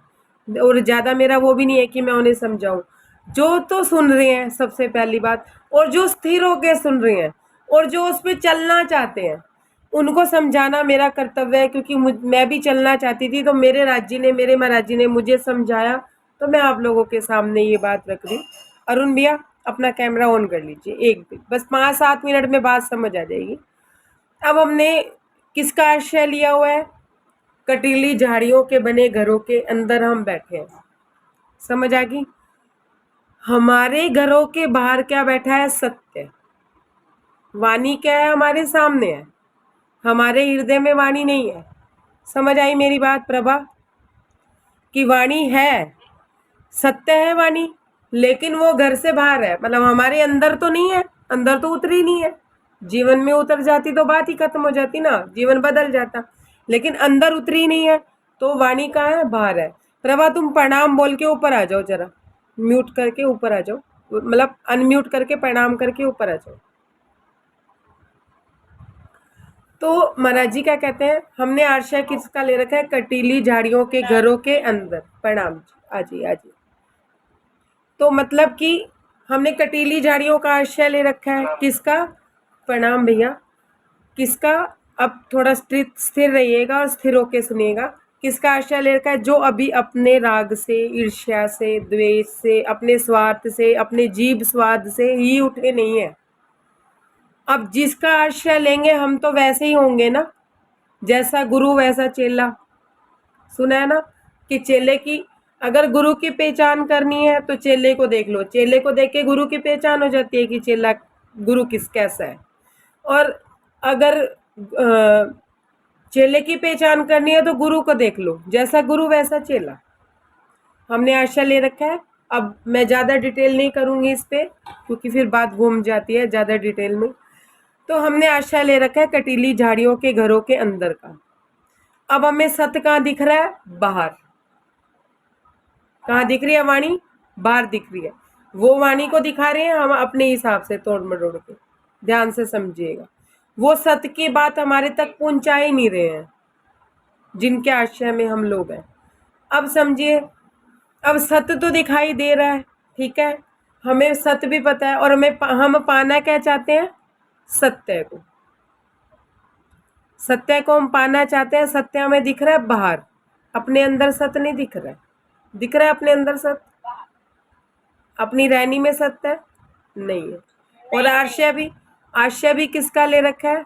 और ज़्यादा मेरा वो भी नहीं है कि मैं उन्हें समझाऊं। जो तो सुन रहे हैं सबसे पहली बात, और जो स्थिर होकर सुन रहे हैं और जो उस पर चलना चाहते हैं, उनको समझाना मेरा कर्तव्य है, क्योंकि मैं भी चलना चाहती थी, तो मेरे राज्य ने, मेरे महाराज जी ने मुझे समझाया, तो मैं आप लोगों के सामने ये बात रख रही। अरुण भैया अपना कैमरा ऑन कर लीजिए, एक भी बस 5-7 मिनट में बात समझ आ जाएगी। अब हमने किसका आश्रय लिया हुआ है? कटीली झाड़ियों के बने घरों के अंदर हम बैठे हैं। समझ आ गई? हमारे घरों के बाहर क्या बैठा है? सत्य। वाणी क्या है? हमारे सामने है, हमारे हृदय में वाणी नहीं है। समझ आई मेरी बात प्रभा? कि वाणी है, सत्य है वाणी, लेकिन वो घर से बाहर है, मतलब हमारे अंदर तो नहीं है, अंदर तो उतरी नहीं है। जीवन में उतर जाती तो बात ही खत्म हो जाती ना, जीवन बदल जाता, लेकिन अंदर उतरी नहीं है, तो वाणी कहाँ है? बाहर है। प्रभा तुम प्रणाम बोल के ऊपर आ जाओ, जरा म्यूट करके ऊपर आ जाओ, मतलब अनम्यूट करके प्रणाम करके ऊपर आ जाओ। तो महाराज जी क्या कहते हैं, हमने आश्रय किसका ले रखा है? कटीली झाड़ियों के घरों के अंदर। प्रणाम, आजी आजी। तो मतलब कि हमने कटीली झाड़ियों का आश्रय ले रखा है, किसका? प्रणाम भैया। किसका, अब थोड़ा स्थिर रहिएगा और स्थिर होके सुनिएगा। किसका आश्रय ले रखा है? जो अभी अपने राग से, ईर्ष्या से, द्वेष से, अपने स्वार्थ से, अपने जीभ स्वाद से ही उठे नहीं है। अब जिसका आश्रय लेंगे हम तो वैसे ही होंगे ना, जैसा गुरु वैसा चेला। सुना है ना कि चेले की, अगर गुरु की पहचान करनी है तो चेले को देख लो, चेले को देख के गुरु की पहचान हो जाती है कि चेला गुरु कैसा है। और अगर चेले की पहचान करनी है तो गुरु को देख लो, जैसा गुरु वैसा चेला। हमने आश्रय ले रखा है। अब मैं ज़्यादा डिटेल नहीं करूँगी इस पे, क्योंकि फिर बात घूम जाती है ज़्यादा डिटेल में। तो हमने आश्रय ले रखा है कटीली झाड़ियों के घरों के अंदर का। अब हमें सत्य कहाँ दिख रहा है? बाहर। कहाँ दिख रही है वाणी? बाहर दिख रही है। वो वाणी को दिखा रहे हैं हम अपने हिसाब से तोड़ मरोड़ के। ध्यान से समझिएगा, वो सत्य की बात हमारे तक पहुंचा ही नहीं रहे हैं जिनके आश्रय में हम लोग हैं। अब समझिए, अब सत्य तो दिखाई दे रहा है, ठीक है, हमें सत्य भी पता है, और हम पाना क्या चाहते हैं? सत्य को। सत्य को हम पाना चाहते हैं। सत्य हमें दिख रहा है बाहर, अपने अंदर सत्य नहीं दिख रहा है। दिख रहा है अपने अंदर सत्य? अपनी रहनी में सत्य है? नहीं है। और आश्रय भी किसका ले रखा है?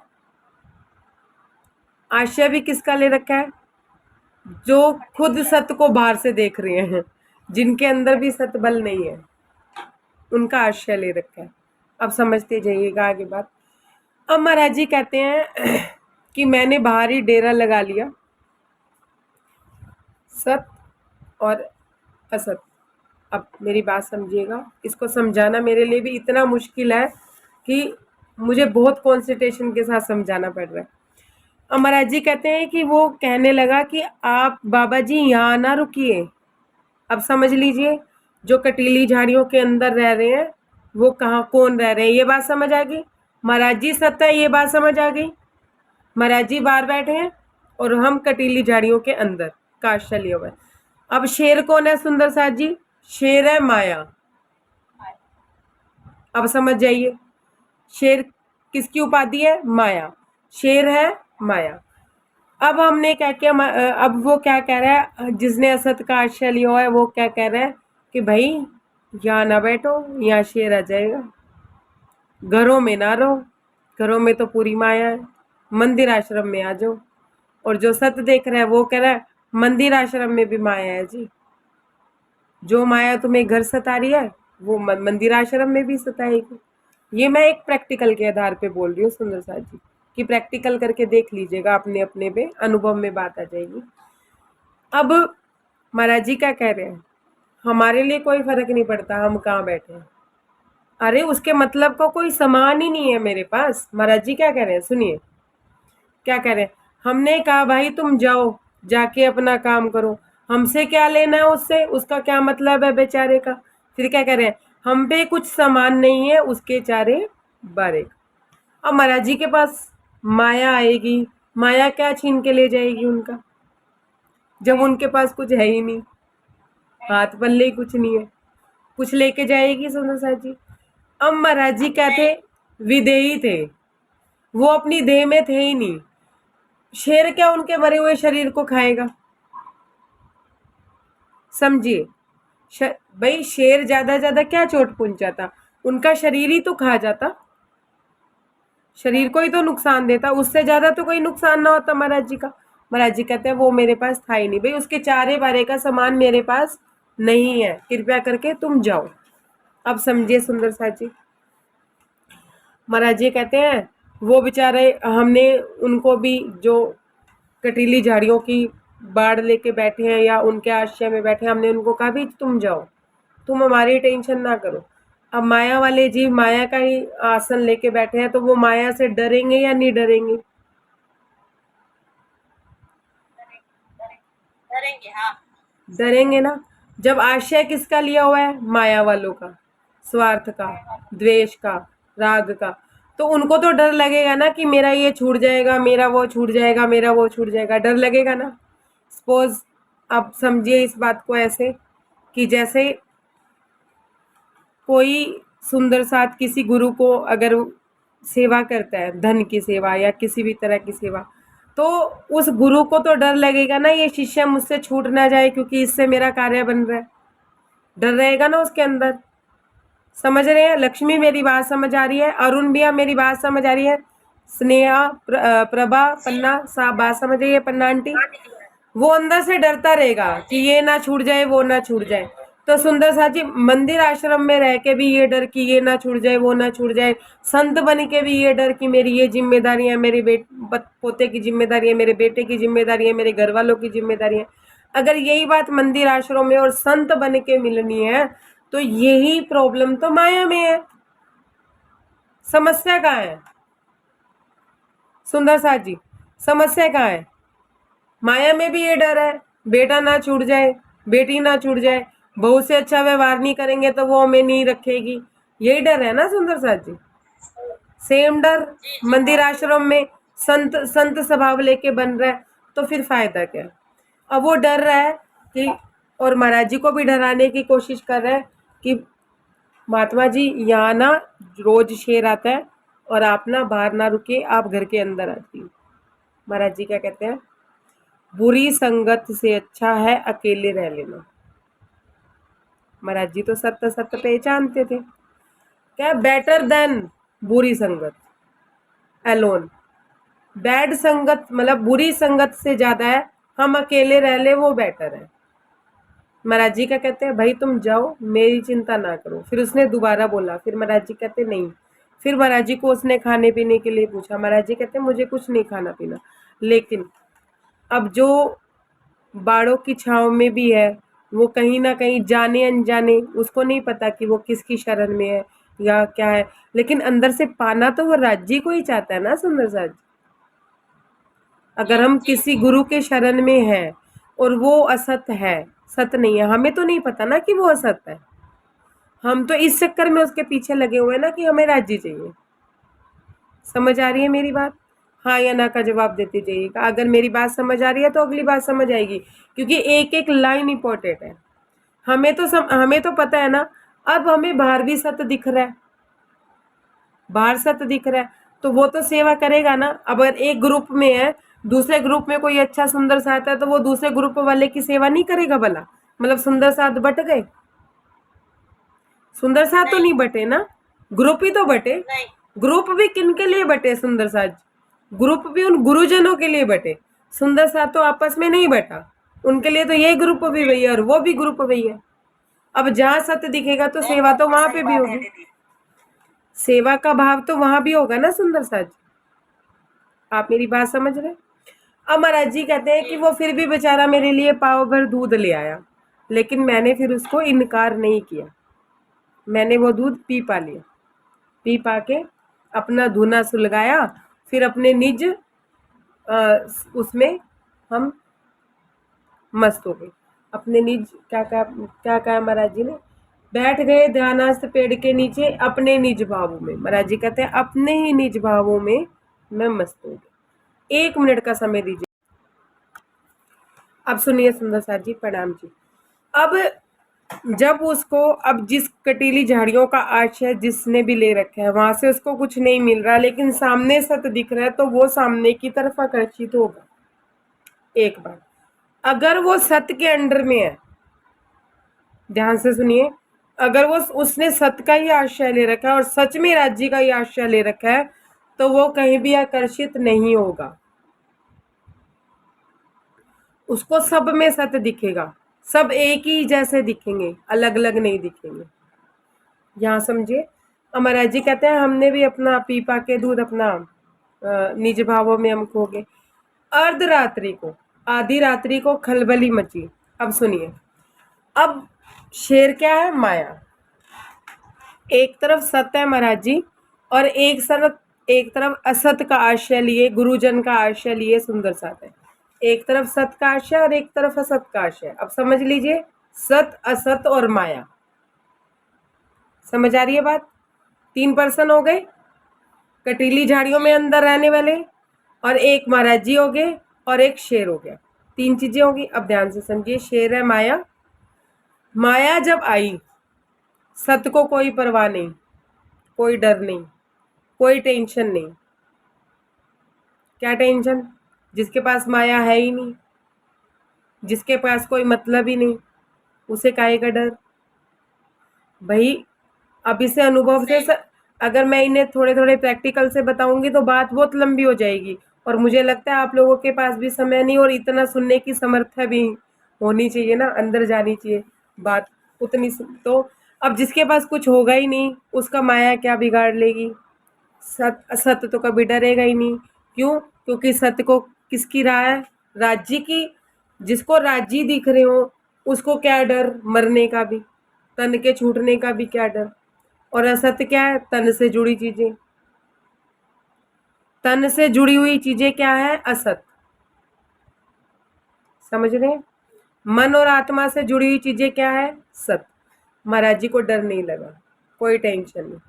आश्रय भी किसका ले रखा है? जो खुद सत्य को बाहर से देख रहे हैं, जिनके अंदर भी सत्य बल नहीं है, उनका आश्रय ले रखा है। अब समझते जाइएगा आगे बात। अब महाराज जी कहते हैं कि मैंने बाहर ही डेरा लगा लिया, सत्य और असत्य। अब मेरी बात समझिएगा, इसको समझाना मेरे लिए भी इतना मुश्किल है कि मुझे बहुत कॉन्सेंट्रेशन के साथ समझाना पड़ रहा है। अब महाराज जी कहते हैं कि वो कहने लगा कि आप बाबा जी यहाँ ना रुकिए। अब समझ लीजिए, जो कटीली झाड़ियों के अंदर रह रहे हैं वो कहाँ, कौन रह रहे हैं, ये बात समझ आ गई। महाराज जी सत्य है, ये बात समझ आ गई। महाराज जी बाहर बैठे हैं और हम कटीली झाड़ियों के अंदर का आश्रय लिया हुआ है। अब शेर कौन है सुंदर साथ जी? शेर है माया। अब समझ जाइए, शेर किसकी उपाधि है? माया। शेर है माया। अब हमने क्या किया, अब वो क्या कह रहा है, जिसने असत का आश्रय लिया हुआ है वो क्या कह रहा है कि भाई यहाँ ना बैठो, यहाँ शेर आ जाएगा, घरों में ना रहो, घरों में तो पूरी माया है, मंदिर आश्रम में आ जाओ। और जो सत्य देख रहा है वो कह रहा है मंदिर आश्रम में भी माया है जी, जो माया तुम्हें घर सता रही है वो मंदिर आश्रम में भी सताएगी। ये मैं एक प्रैक्टिकल के आधार पे बोल रही हूँ सुंदर साथ जी, कि प्रैक्टिकल करके देख लीजिएगा, अपने अपने पे अनुभव में बात आ जाएगी। अब महाराज जी क्या कह रहे हैं, हमारे लिए कोई फर्क नहीं पड़ता हम कहाँ बैठे हैं। अरे उसके मतलब का कोई सामान ही नहीं है मेरे पास। महाराज जी क्या कह रहे हैं, सुनिए क्या कह रहे हैं। हमने कहा भाई तुम जाओ, जाके अपना काम करो, हमसे क्या लेना है उससे, उसका क्या मतलब है बेचारे का। फिर क्या कह रहे हैं, हम पे कुछ सामान नहीं है, उसके चारे बारे। अब महाराज जी के पास माया आएगी, माया क्या छीन के ले जाएगी उनका, जब उनके पास कुछ है ही नहीं, हाथ पल्ले ही कुछ नहीं है, कुछ लेके जाएगी सुंदर साथ जी। अब महाराज जी क्या थे, विदेही थे, वो अपनी देह में थे ही नहीं। शेर क्या उनके मरे हुए शरीर को खाएगा? समझिए, भाई शेर ज्यादा क्या चोट पहुंचाता, उनका शरीर ही तो खा जाता, शरीर को ही तो नुकसान देता, उससे ज्यादा तो कोई नुकसान ना होता महाराज जी का। महाराज जी कहते हैं वो मेरे पास था ही नहीं भाई, उसके चारे बारे का सामान मेरे पास नहीं है, कृपया करके तुम जाओ। अब समझिए सुंदर साथ जी, महाराज जी कहते हैं वो बेचारे, हमने उनको भी जो कटीली झाड़ियों की बाढ़ लेके बैठे हैं या उनके आश्रय में बैठे हैं, हमने उनको कहा भी तुम जाओ, तुम हमारी टेंशन ना करो। अब माया वाले जीव माया का ही आसन लेके बैठे हैं, तो वो माया से डरेंगे या नहीं डरेंगे? डरेंगे, हाँ डरेंगे ना। जब आश्रय किसका लिया हुआ है? माया वालों का, स्वार्थ का, द्वेष का, राग का, तो उनको तो डर लगेगा ना कि मेरा ये छूट जाएगा, मेरा वो छूट जाएगा, मेरा वो छूट जाएगा, डर लगेगा ना। सपोज आप समझिए इस बात को ऐसे कि जैसे कोई सुंदर साथ किसी गुरु को अगर सेवा करता है, धन की सेवा या किसी भी तरह की सेवा, तो उस गुरु को तो डर लगेगा ना, ये शिष्य मुझसे छूट ना जाए क्योंकि इससे मेरा कार्य बन रहा है, डर रहेगा ना उसके अंदर। समझ रहे हैं? लक्ष्मी मेरी बात समझ आ रही है? अरुण भैया मेरी बात समझ आ रही है? स्नेहा, प्रभा, पन्ना साहब बात समझ रही है? पन्ना आंटी, वो अंदर से डरता रहेगा कि ये ना छूट जाए, वो ना छूट जाए। तो सुंदर साथ जी, मंदिर आश्रम में रह के भी ये डर कि ये ना छूट जाए, वो ना छूट जाए, संत बन के भी ये डर कि मेरी ये जिम्मेदारी है, मेरे पोते की जिम्मेदारी है, मेरे बेटे की जिम्मेदारी है, मेरे घर वालों की जिम्मेदारी है। अगर यही बात मंदिर आश्रम में और संत बन के मिलनी है, तो यही प्रॉब्लम तो माया में है। समस्या कहाँ है सुंदर साथ जी? समस्या कहाँ है? माया में भी ये डर है, बेटा ना छूट जाए, बेटी ना छूट जाए, बहू से अच्छा व्यवहार नहीं करेंगे तो वो हमें नहीं रखेगी, यही डर है ना सुंदर साथ जी? सेम डर मंदिर आश्रम में संत संत स्वभाव लेके बन रहा है, तो फिर फायदा क्या? अब वो डर रहा है कि, और महाराज जी को भी डराने की कोशिश कर रहा है कि महात्मा जी यहाँ ना रोज शेर आता है और आप ना बाहर ना रुके, आप घर के अंदर आती। महाराज जी क्या कहते हैं? बुरी संगत से अच्छा है अकेले रह लेना। महाराज जी तो सत्य सत्य पहचानते थे, क्या बेटर देन बुरी संगत, एलोन। बैड संगत मतलब बुरी संगत से ज्यादा है हम अकेले रह ले, वो बेटर है। महाराज जी क्या कहते हैं? भाई तुम जाओ, मेरी चिंता ना करो। फिर उसने दोबारा बोला, फिर महाराज जी कहते नहीं। फिर महाराज जी को उसने खाने पीने के लिए पूछा, महाराज जी कहते मुझे कुछ नहीं खाना पीना, लेकिन अब जो बाड़ों की छांव में भी है, वो कहीं ना कहीं जाने अनजाने, उसको नहीं पता कि वो किसकी शरण में है या क्या है, लेकिन अंदर से पाना तो वो राज्य को ही चाहता है ना सुंदर साथ। अगर हम किसी गुरु के शरण में हैं और वो असत है, सत नहीं है, हमें तो नहीं पता ना कि वो असत है, हम तो इस चक्कर में उसके पीछे लगे हुए हैं ना कि हमें राज्य चाहिए। समझ आ रही है मेरी बात? हाँ या ना का जवाब देते जाइएगा। अगर मेरी बात समझ आ रही है तो अगली बात समझ आएगी, क्योंकि एक एक लाइन इंपॉर्टेंट है। हमें तो पता है ना। अब हमें बाहर भी सत्य दिख रहा है, बाहर सत्य दिख रहा है, तो वो तो सेवा करेगा ना। अब अगर एक ग्रुप में है, दूसरे ग्रुप में कोई अच्छा सुंदर साथ है, तो वो दूसरे ग्रुप वाले की सेवा नहीं करेगा भला? मतलब सुंदर साथ बट गए? सुंदर साथ तो नहीं बटे ना, ग्रुप ही तो बटे। ग्रुप भी किन के लिए बटे सुंदर साथ? ग्रुप भी उन गुरुजनों के लिए बटे। सुंदर साथ तो आपस में नहीं बटा, उनके लिए तो ये ग्रुप भी वही है और वो भी ग्रुप वही है। अब जहां सत्य दिखेगा तो सेवा तो वहां पे भी होगी, सेवा का भाव तो वहां भी होगा ना सुंदर साथ। आप मेरी बात समझ रहे? अब महाराज जी कहते हैं कि वो फिर भी बेचारा मेरे लिए पाव भर दूध ले आया, लेकिन मैंने फिर उसको इनकार नहीं किया, मैंने वो दूध पी पा लिया। पी पा के अपना धुना सुलगाया, फिर अपने निज उसमें हम मस्त हो गए। अपने निज क्या कहा महाराज जी ने? बैठ गए ध्यानास्थ पेड़ के नीचे अपने निज भावों में। महाराज जी कहते हैं अपने ही निज भावों में मैं मस्त हो गई। 1 मिनट का समय दीजिए। अब सुनिए सुंदर साथ जी, प्रणाम जी। अब जब उसको, अब जिस कटीली झाड़ियों का आश्रय जिसने भी ले रखा है, वहां से उसको कुछ नहीं मिल रहा, लेकिन सामने सत्य दिख रहा है, तो वो सामने की तरफ आकर्षित होगा। एक बार अगर वो सत्य के अंडर में है, ध्यान से सुनिए, अगर वो उसने सत्य का ही आश्रय ले रखा है और सच में राज्य का ही आश्रय ले रखा है, तो वो कहीं भी आकर्षित नहीं होगा। उसको सब में सत्य दिखेगा, सब एक ही जैसे दिखेंगे, अलग अलग नहीं दिखेंगे। यहाँ समझिए। महाराज जी कहते हैं हमने भी अपना पीपा के दूध अपना निज भावों में हम खो गए। अर्धरात्रि को, आधी रात्रि को खलबली मची। अब सुनिए, अब शेर क्या है? माया। एक तरफ सत्य है महाराज जी, और एक तरफ असत का आश्रय लिए, गुरुजन का आश्रय लिए सुंदर साथ है। एक तरफ सत्य का आश्रय और एक तरफ असत का आश्रय। अब समझ लीजिए, सत, असत और माया। समझ आ रही है बात? 3 पर्सन हो गए, कटीली झाड़ियों में अंदर रहने वाले, और एक महाराज जी हो गए, और एक शेर हो गया। 3 चीजें होगी। अब ध्यान से समझिए, शेर है माया। माया जब आई, सत्य को कोई परवाह नहीं, कोई डर नहीं, कोई टेंशन नहीं। क्या टेंशन? जिसके पास माया है ही नहीं, जिसके पास कोई मतलब ही नहीं, उसे काहे का डर भाई। अब इसे अनुभव से अगर मैं इन्हें थोड़े थोड़े प्रैक्टिकल से बताऊंगी तो बात बहुत लंबी हो जाएगी, और मुझे लगता है आप लोगों के पास भी समय नहीं और इतना सुनने की समर्था भी होनी चाहिए ना, अंदर जानी चाहिए बात उतनी तो अब जिसके पास कुछ होगा ही नहीं उसका माया क्या बिगाड़ लेगी? सत्य तो कभी डरेगा ही नहीं। क्यों? क्योंकि सत्य को किसकी राह है? राज्य की। जिसको राज्य दिख रहे हो उसको क्या डर मरने का भी, तन के छूटने का भी क्या डर? और असत्य क्या है? तन से जुड़ी चीजें। तन से जुड़ी हुई चीजें क्या है? असत। समझ रहे हैं? मन और आत्मा से जुड़ी हुई चीजें क्या है? सत। महाराज जी को डर नहीं लगा, कोई टेंशन नहीं।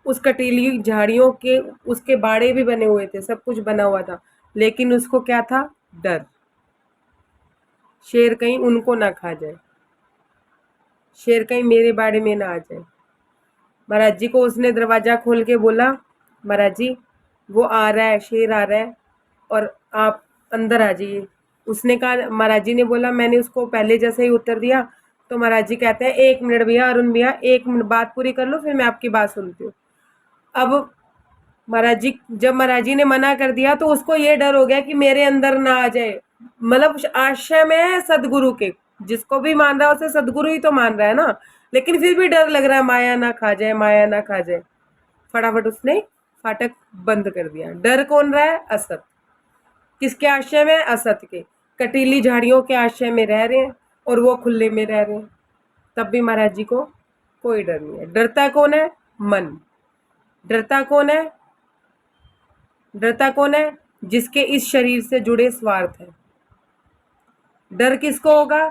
उस कटीली झाड़ियों के उसके बाड़े भी बने हुए थे, सब कुछ बना हुआ था, लेकिन उसको क्या था? डर। शेर कहीं उनको ना खा जाए, शेर कहीं मेरे बाड़े में ना आ जाए। महाराज जी को उसने दरवाजा खोल के बोला, महाराज जी वो आ रहा है, शेर आ रहा है और आप अंदर आ जाइए। उसने कहा, महाराज जी ने बोला, मैंने उसको पहले जैसे ही उत्तर दिया। तो महाराज जी कहते हैं, 1 मिनट भैया, अरुण भैया 1 मिनट बात पूरी कर लो, फिर मैं आपकी बात सुनती हूँ। अब महाराज जी, जब महाराज जी ने मना कर दिया तो उसको ये डर हो गया कि मेरे अंदर ना आ जाए। मतलब आश्रय में है सदगुरु के, जिसको भी मान रहा है उसे सदगुरु ही तो मान रहा है ना, लेकिन फिर भी डर लग रहा है माया ना खा जाए, माया ना खा जाए। फटाफट उसने फाटक बंद कर दिया। डर कौन रहा है? असत। किसके आश्रय में? असत के। कटीली झाड़ियों के आश्रय में रह रहे हैं और वो खुले में रह रहे हैं, तब भी महाराज जी को कोई डर नहीं है। डरता कौन है? मन। डरता कौन है? डरता कौन है? जिसके इस शरीर से जुड़े स्वार्थ है। डर किसको होगा?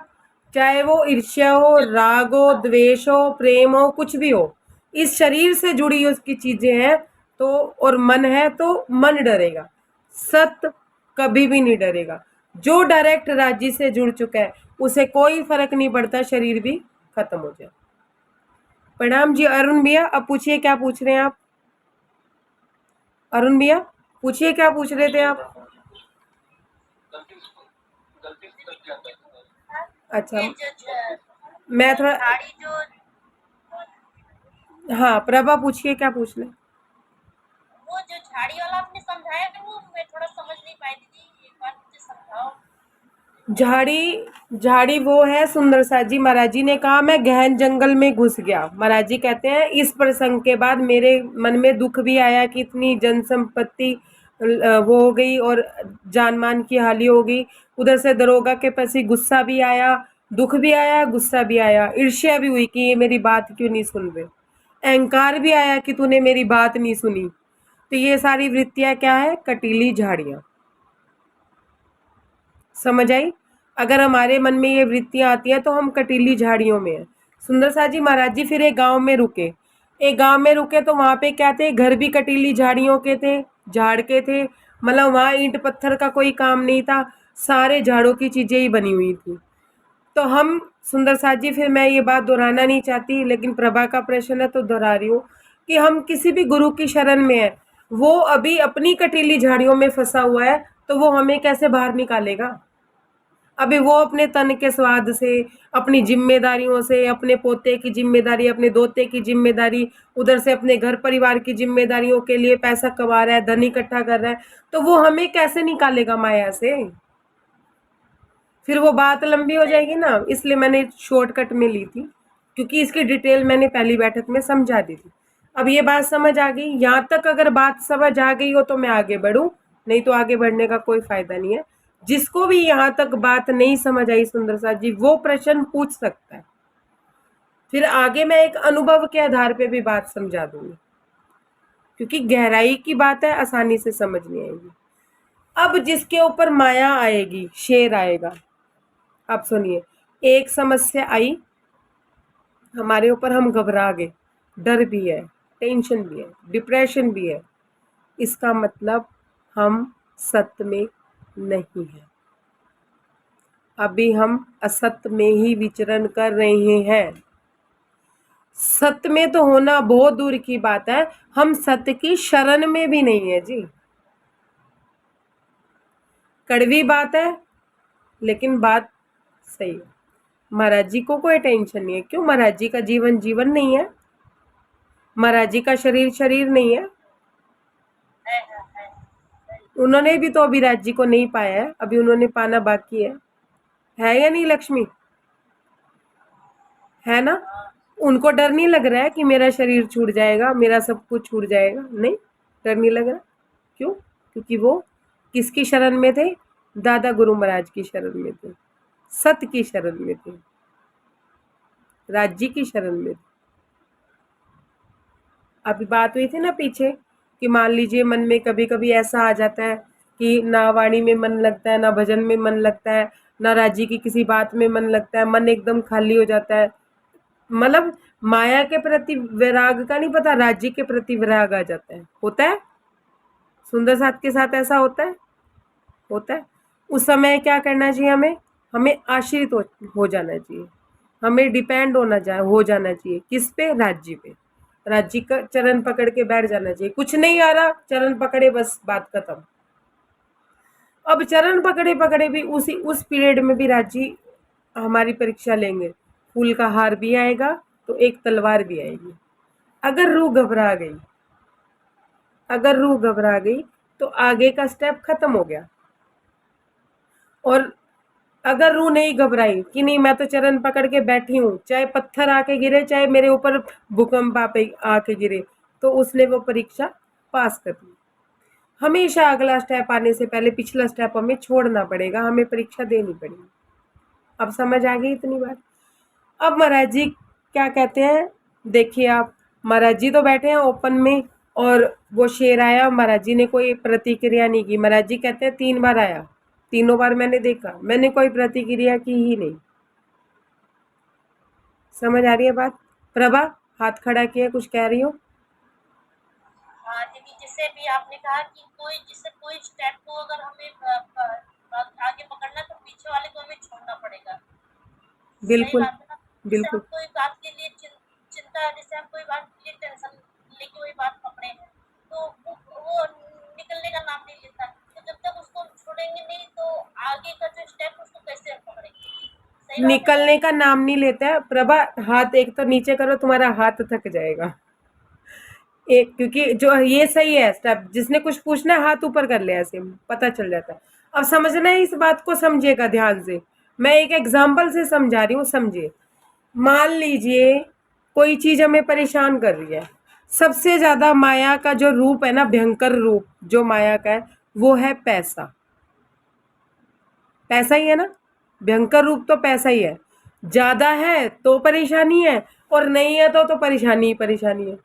चाहे वो ईर्ष्या हो, राग हो, द्वेष हो, प्रेम हो, कुछ भी हो, इस शरीर से जुड़ी उसकी चीजें हैं तो, और मन है तो मन डरेगा। सत्य कभी भी नहीं डरेगा। जो डायरेक्ट राज्य से जुड़ चुका है उसे कोई फर्क नहीं पड़ता शरीर भी खत्म हो जाए। प्रणाम जी अरुण भैया, अब पूछिए क्या पूछ रहे हैं आप? अरुण भैया पूछिए क्या पूछ रहे थे आप? अच्छा, मैं थोड़ा, झाड़ी जो हाँ प्रभा पूछिए क्या पूछना है? वो जो झाड़ी वाला आपने समझाया था वो मैं थोड़ा समझ नहीं पाई दीदी, एक बार मुझे समझाओ। झाड़ी, झाड़ी वो है सुंदर सा जी। महाराज जी ने कहा मैं गहन जंगल में घुस गया। महाराज जी कहते हैं इस प्रसंग के बाद मेरे मन में दुख भी आया कि इतनी जनसंपत्ति वो हो गई और जान मान की हानि हो गई। उधर से दरोगा के प्रति गुस्सा भी आया, दुख भी आया, गुस्सा भी आया, ईर्ष्या भी हुई कि ये मेरी बात क्यों नहीं सुन रहे, अहंकार भी आया कि तूने मेरी बात नहीं सुनी। तो ये सारी वृत्तियां क्या है? कटीली झाड़ियां। समझ आई? अगर हमारे मन में ये वृत्तियां आती हैं तो हम कटीली झाड़ियों में हैं। सुंदर सा जी महाराज जी फिर एक गांव में रुके। एक गांव में रुके तो वहां पे क्या थे? घर भी कटीली झाड़ियों के थे, झाड़ के थे। मतलब वहां ईंट पत्थर का कोई काम नहीं था, सारे झाड़ों की चीजें ही बनी हुई थी। तो हम, सुंदर साथ जी, फिर मैं ये बात दोहराना नहीं चाहती लेकिन प्रभा का प्रश्न है तो दोहरा रही हूँ कि हम किसी भी गुरु की शरण में है, वो अभी अपनी कटीली झाड़ियों में फंसा हुआ है तो वो हमें कैसे बाहर निकालेगा? अभी वो अपने तन के स्वाद से, अपनी जिम्मेदारियों से, अपने पोते की जिम्मेदारी, अपने दोते की जिम्मेदारी, उधर से अपने घर परिवार की जिम्मेदारियों के लिए पैसा कमा रहा है, धन इकट्ठा कर रहा है, तो वो हमें कैसे निकालेगा माया से? फिर वो बात लंबी हो जाएगी ना, इसलिए मैंने शॉर्टकट में ली थी, क्योंकि इसकी डिटेल मैंने पहली बैठक में समझा दी थी। अब ये बात समझ आ गई? यहाँ तक अगर बात समझ आ गई हो तो मैं आगे बढ़ूं, नहीं तो आगे बढ़ने का कोई फायदा नहीं है। जिसको भी यहाँ तक बात नहीं समझ आई सुंदर साथ जी, वो प्रश्न पूछ सकता है, फिर आगे मैं एक अनुभव के आधार पे भी बात समझा दूंगी, क्योंकि गहराई की बात है, आसानी से समझ नहीं आएगी। अब जिसके ऊपर माया आएगी, शेर आएगा। अब सुनिए, एक समस्या आई हमारे ऊपर, हम घबरा गए, डर भी है, टेंशन भी है, डिप्रेशन भी है, इसका मतलब हम सत्य में नहीं है, अभी हम असत्य में ही विचरण कर रहे हैं। सत्य में तो होना बहुत दूर की बात है, हम सत्य की शरण में भी नहीं है जी। कड़वी बात है लेकिन बात सही है। महाराज जी को कोई टेंशन नहीं है। क्यों? महाराज जी का जीवन जीवन नहीं है, महाराज जी का शरीर शरीर नहीं है। है। उन्होंने भी तो अभी राज जी को नहीं पाया है, अभी उन्होंने पाना बाकी है या नहीं लक्ष्मी? है ना? उनको डर नहीं लग रहा है कि मेरा शरीर छूट जाएगा, मेरा सब कुछ छूट जाएगा? नहीं, डर नहीं लग रहा। क्यों? क्योंकि वो किसकी शरण में थे? दादा गुरु महाराज की शरण में थे, सत्य की शरण में थे, राज जी की शरण में थे। अभी बात हुई थी ना पीछे कि मान लीजिए मन में कभी कभी ऐसा आ जाता है कि ना वाणी में मन लगता है, ना भजन में मन लगता है, ना राजी की किसी बात में मन लगता है, मन एकदम खाली हो जाता है। मतलब माया के प्रति विराग का नहीं पता, राज्य के प्रति विराग आ जाता है। होता है? सुंदर साथ के साथ ऐसा होता है? होता है। उस समय क्या करना चाहिए? हमें आश्रित हो जाना चाहिए, हमें डिपेंड हो जाना चाहिए। किस पे? राज्य पे। राज्य का चरण पकड़ के बैठ जाना चाहिए। कुछ नहीं आ रहा, चरण पकड़े, बस बात खत्म। अब चरण पकड़े पकड़े भी उस पीरियड में भी राज्य हमारी परीक्षा लेंगे। फूल का हार भी आएगा तो एक तलवार भी आएगी। अगर रूह घबरा गई तो आगे का स्टेप खत्म हो गया। और अगर रूह नहीं घबराई कि नहीं मैं तो चरण पकड़ के बैठी हूँ, चाहे पत्थर आके गिरे, चाहे मेरे ऊपर भूकंप आके गिरे, तो उसने वो परीक्षा पास कर ली। हमेशा अगला स्टेप आने से पहले पिछला स्टेप हमें छोड़ना पड़ेगा, हमें परीक्षा देनी पड़ेगी। अब समझ आ गई इतनी बात? अब महाराज जी क्या कहते हैं, देखिए आप, महाराज जी तो बैठे हैं ओपन में और वो शेर आया, महाराज जी ने कोई प्रतिक्रिया नहीं की। महाराज जी कहते हैं 3 बार आया, तीनों बार मैंने देखा, मैंने कोई प्रतिक्रिया की ही नहीं। समझ आ रही है बात? प्रभा हाथ खड़ा किया, कुछ कह रही हो? हाँ दीदी, जैसे भी आपने कहा कि कोई स्टेप को अगर हमें आगे पकड़ना तो पीछे वाले को हमें छोड़ना पड़ेगा। सही बिल्कुल बात है ना? जैसे हम बिल्कुल। कोई बात के लिए चिंता, जैसे हम कोई बात के लिए टेंशन लेके वही बात पकड़े हैं तो वो निकलने का नाम नहीं लेता। तो जब तक उसको छोड़ेंगे नहीं तो आगे का जो स्टेप उसको कैसे हम पकड़ेंगे? सही बात है ना? निकलने का नाम नहीं लेता है प्रभा। हाथ एक तो नीचे करो, तुम्हारा हाथ थक जाएगा। एक, क्योंकि जो ये सही है स्टेप, जिसने कुछ पूछना है हाथ ऊपर कर ले, ऐसे पता चल जाता है। अब समझना है, इस बात को समझिएगा ध्यान से। मैं एक एग्जाम्पल से समझा रही हूँ, समझिए। मान लीजिए कोई चीज हमें परेशान कर रही है। सबसे ज्यादा माया का जो रूप है ना, भयंकर रूप जो माया का है, वो है पैसा। पैसा ही है ना, भयंकर रूप तो पैसा ही है। ज्यादा है तो परेशानी है, और नहीं है तो परेशानी ही परेशानी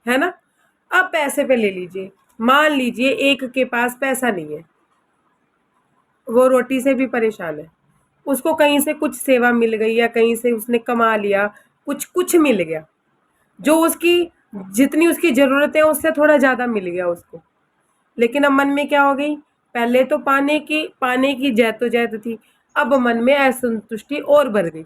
है ना? अब पैसे पे ले लीजिए, मान लीजिए एक के पास पैसा नहीं है, वो रोटी से भी परेशान है, उसको कहीं से कुछ सेवा मिल गई या कहीं से उसने कमा लिया, कुछ कुछ मिल गया, जो उसकी जितनी उसकी जरूरत है उससे थोड़ा ज्यादा मिल गया उसको। लेकिन अब मन में क्या हो गई? पहले तो पाने की जहद थी, अब मन में असंतुष्टि और बढ़ गई।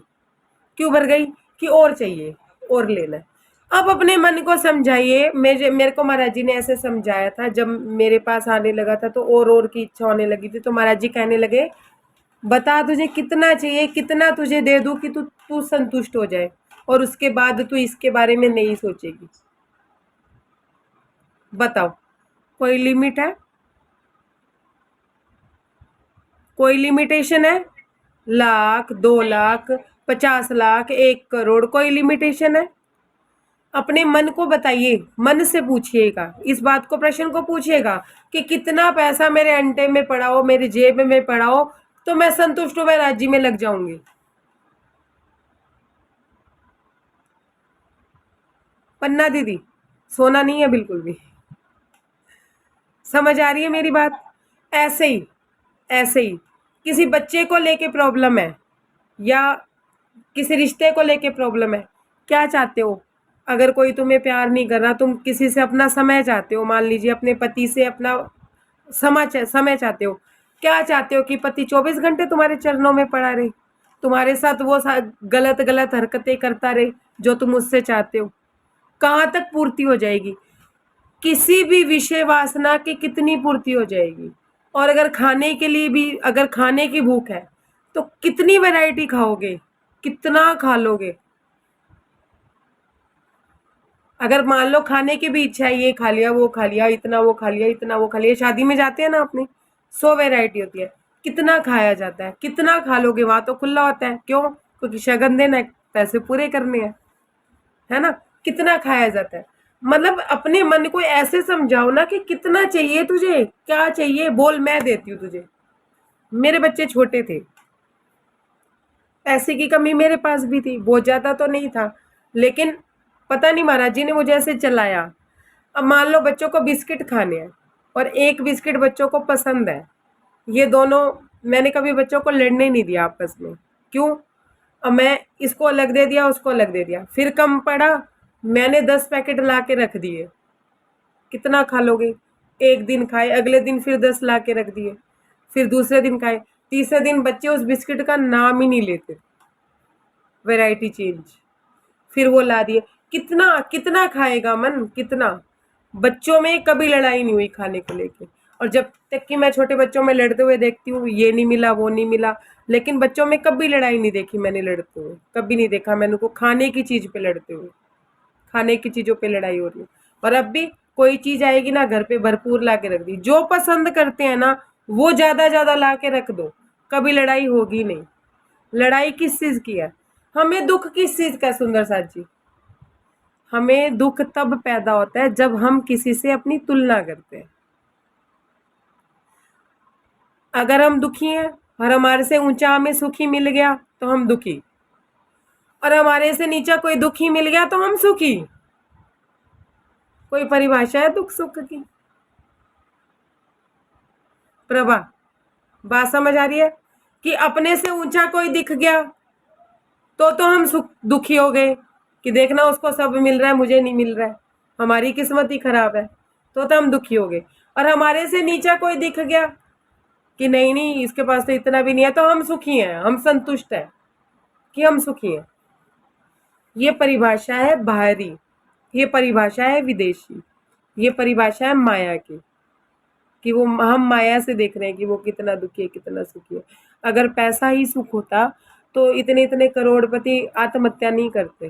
क्यों बढ़ गई? कि और चाहिए, और लेना है। अब अपने मन को समझाइए। मेरे को महाराज जी ने ऐसे समझाया था, जब मेरे पास आने लगा था तो और की इच्छा होने लगी थी, तो महाराज जी कहने लगे, बता तुझे कितना चाहिए, कितना तुझे दे दूं कि तू संतुष्ट हो जाए, और उसके बाद तू इसके बारे में नहीं सोचेगी। बताओ, कोई लिमिट है? कोई लिमिटेशन है? लाख, 2 लाख, 50 लाख, 1 करोड़, कोई लिमिटेशन है? अपने मन को बताइए, मन से पूछिएगा, इस बात को, प्रश्न को पूछिएगा कि कितना पैसा मेरे अंटे में पड़ा हो, मेरी जेब में पड़ा हो, तो मैं संतुष्ट हूं, मैं राज्य में लग जाऊंगी। पन्ना दीदी, सोना नहीं है बिल्कुल भी। समझ आ रही है मेरी बात? ऐसे ही किसी बच्चे को लेके प्रॉब्लम है या किसी रिश्ते को लेके प्रॉब्लम है, क्या चाहते हो? अगर कोई तुम्हें प्यार नहीं कर रहा, तुम किसी से अपना समय चाहते हो, मान लीजिए अपने पति से अपना समय चाहते हो, क्या चाहते हो? कि पति 24 घंटे तुम्हारे चरणों में पड़ा रहे? तुम्हारे साथ वो गलत गलत हरकतें करता रहे जो तुम उससे चाहते हो, कहाँ तक पूर्ति हो जाएगी? किसी भी विषय वासना की कितनी पूर्ति हो जाएगी? और अगर खाने के लिए भी, अगर खाने की भूख है तो कितनी वैरायटी खाओगे, कितना खा लोगे? अगर मान लो खाने की भी इच्छा है, ये खा लिया, वो खा लिया, इतना वो खा लिया, इतना वो खा लिया, शादी में जाते हैं ना अपने, 100 वैरायटी होती है, कितना खाया जाता है, कितना खा लोगे? वहां तो खुला होता है, क्यों? क्योंकि शगन देना है, पैसे पूरे करने हैं, है ना? कितना खाया जाता है। मतलब अपने मन को ऐसे समझाओ ना कि कितना चाहिए तुझे, क्या चाहिए बोल, मैं देती हूँ तुझे। मेरे बच्चे छोटे थे, पैसे की कमी मेरे पास भी थी, बहुत ज्यादा तो नहीं था, लेकिन पता नहीं महाराज जी ने मुझे ऐसे चलाया। अब मान लो बच्चों को बिस्किट खाने हैं और एक बिस्किट बच्चों को पसंद है, ये दोनों, मैंने कभी बच्चों को लड़ने नहीं दिया आपस में, क्यों? अब मैं इसको अलग दे दिया, उसको अलग दे दिया, फिर कम पड़ा, मैंने 10 पैकेट ला के रख दिए, कितना खा लोगे? एक दिन खाए, अगले दिन फिर 10 ला के रख दिए, फिर दूसरे दिन खाए, तीसरे दिन बच्चे उस बिस्किट का नाम ही नहीं लेते, वैरायटी चेंज, फिर वो ला दिए। कितना कितना खाएगा मन, कितना? बच्चों में कभी लड़ाई नहीं हुई खाने को लेके, और जब तक कि मैं छोटे बच्चों में लड़ते हुए देखती हूँ, ये नहीं मिला, वो नहीं मिला, लेकिन बच्चों में कभी लड़ाई नहीं देखी मैंने लड़ते हुए, कभी नहीं देखा मैंने को खाने की चीज पे लड़ते हुए, खाने की चीजों पे लड़ाई हो रही है। और अब भी कोई चीज आएगी ना घर पे, भरपूर ला के रख दी, जो पसंद करते हैं ना वो ज्यादा ज्यादा ला के रख दो, कभी लड़ाई होगी नहीं। लड़ाई किस चीज की है? हमें दुख किस चीज का है सुंदर साथ जी? हमें दुख तब पैदा होता है जब हम किसी से अपनी तुलना करते हैं। अगर हम दुखी हैं और हमारे से ऊंचा हमें सुखी मिल गया तो हम दुखी, और हमारे से नीचा कोई दुखी मिल गया तो हम सुखी। कोई परिभाषा है दुख सुख की? प्रभा, बात समझ आ रही है? कि अपने से ऊंचा कोई दिख गया तो हम दुखी हो गए कि देखना उसको सब मिल रहा है, मुझे नहीं मिल रहा है, हमारी किस्मत ही खराब है, तो हम दुखी हो गए। और हमारे से नीचा कोई दिख गया कि नहीं नहीं इसके पास तो इतना भी नहीं है, तो हम सुखी हैं, हम संतुष्ट हैं कि हम सुखी हैं। ये परिभाषा है बाहरी, ये परिभाषा है विदेशी, ये परिभाषा है माया की, कि वो हम माया से देख रहे हैं कि वो कितना दुखी है, कितना सुखी है। अगर पैसा ही सुख होता तो इतने इतने करोड़पति आत्महत्या नहीं करते,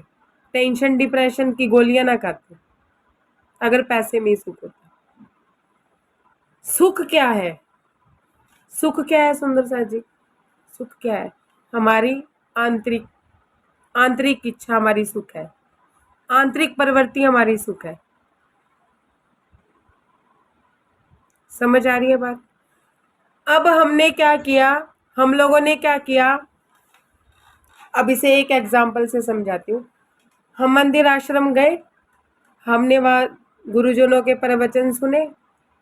टेंशन डिप्रेशन की गोलियां ना खाते, अगर पैसे में ही सुख होता। सुख क्या है? सुख क्या है सुंदर साथ जी? सुख क्या है? हमारी आंतरिक आंतरिक इच्छा हमारी सुख है, आंतरिक प्रवृत्ति हमारी सुख है। समझ आ रही है बात? अब हमने क्या किया, हम लोगों ने क्या किया, अब इसे एक एग्जाम्पल से समझाती हूँ। हम मंदिर आश्रम गए, हमने वहाँ गुरुजनों के प्रवचन सुने,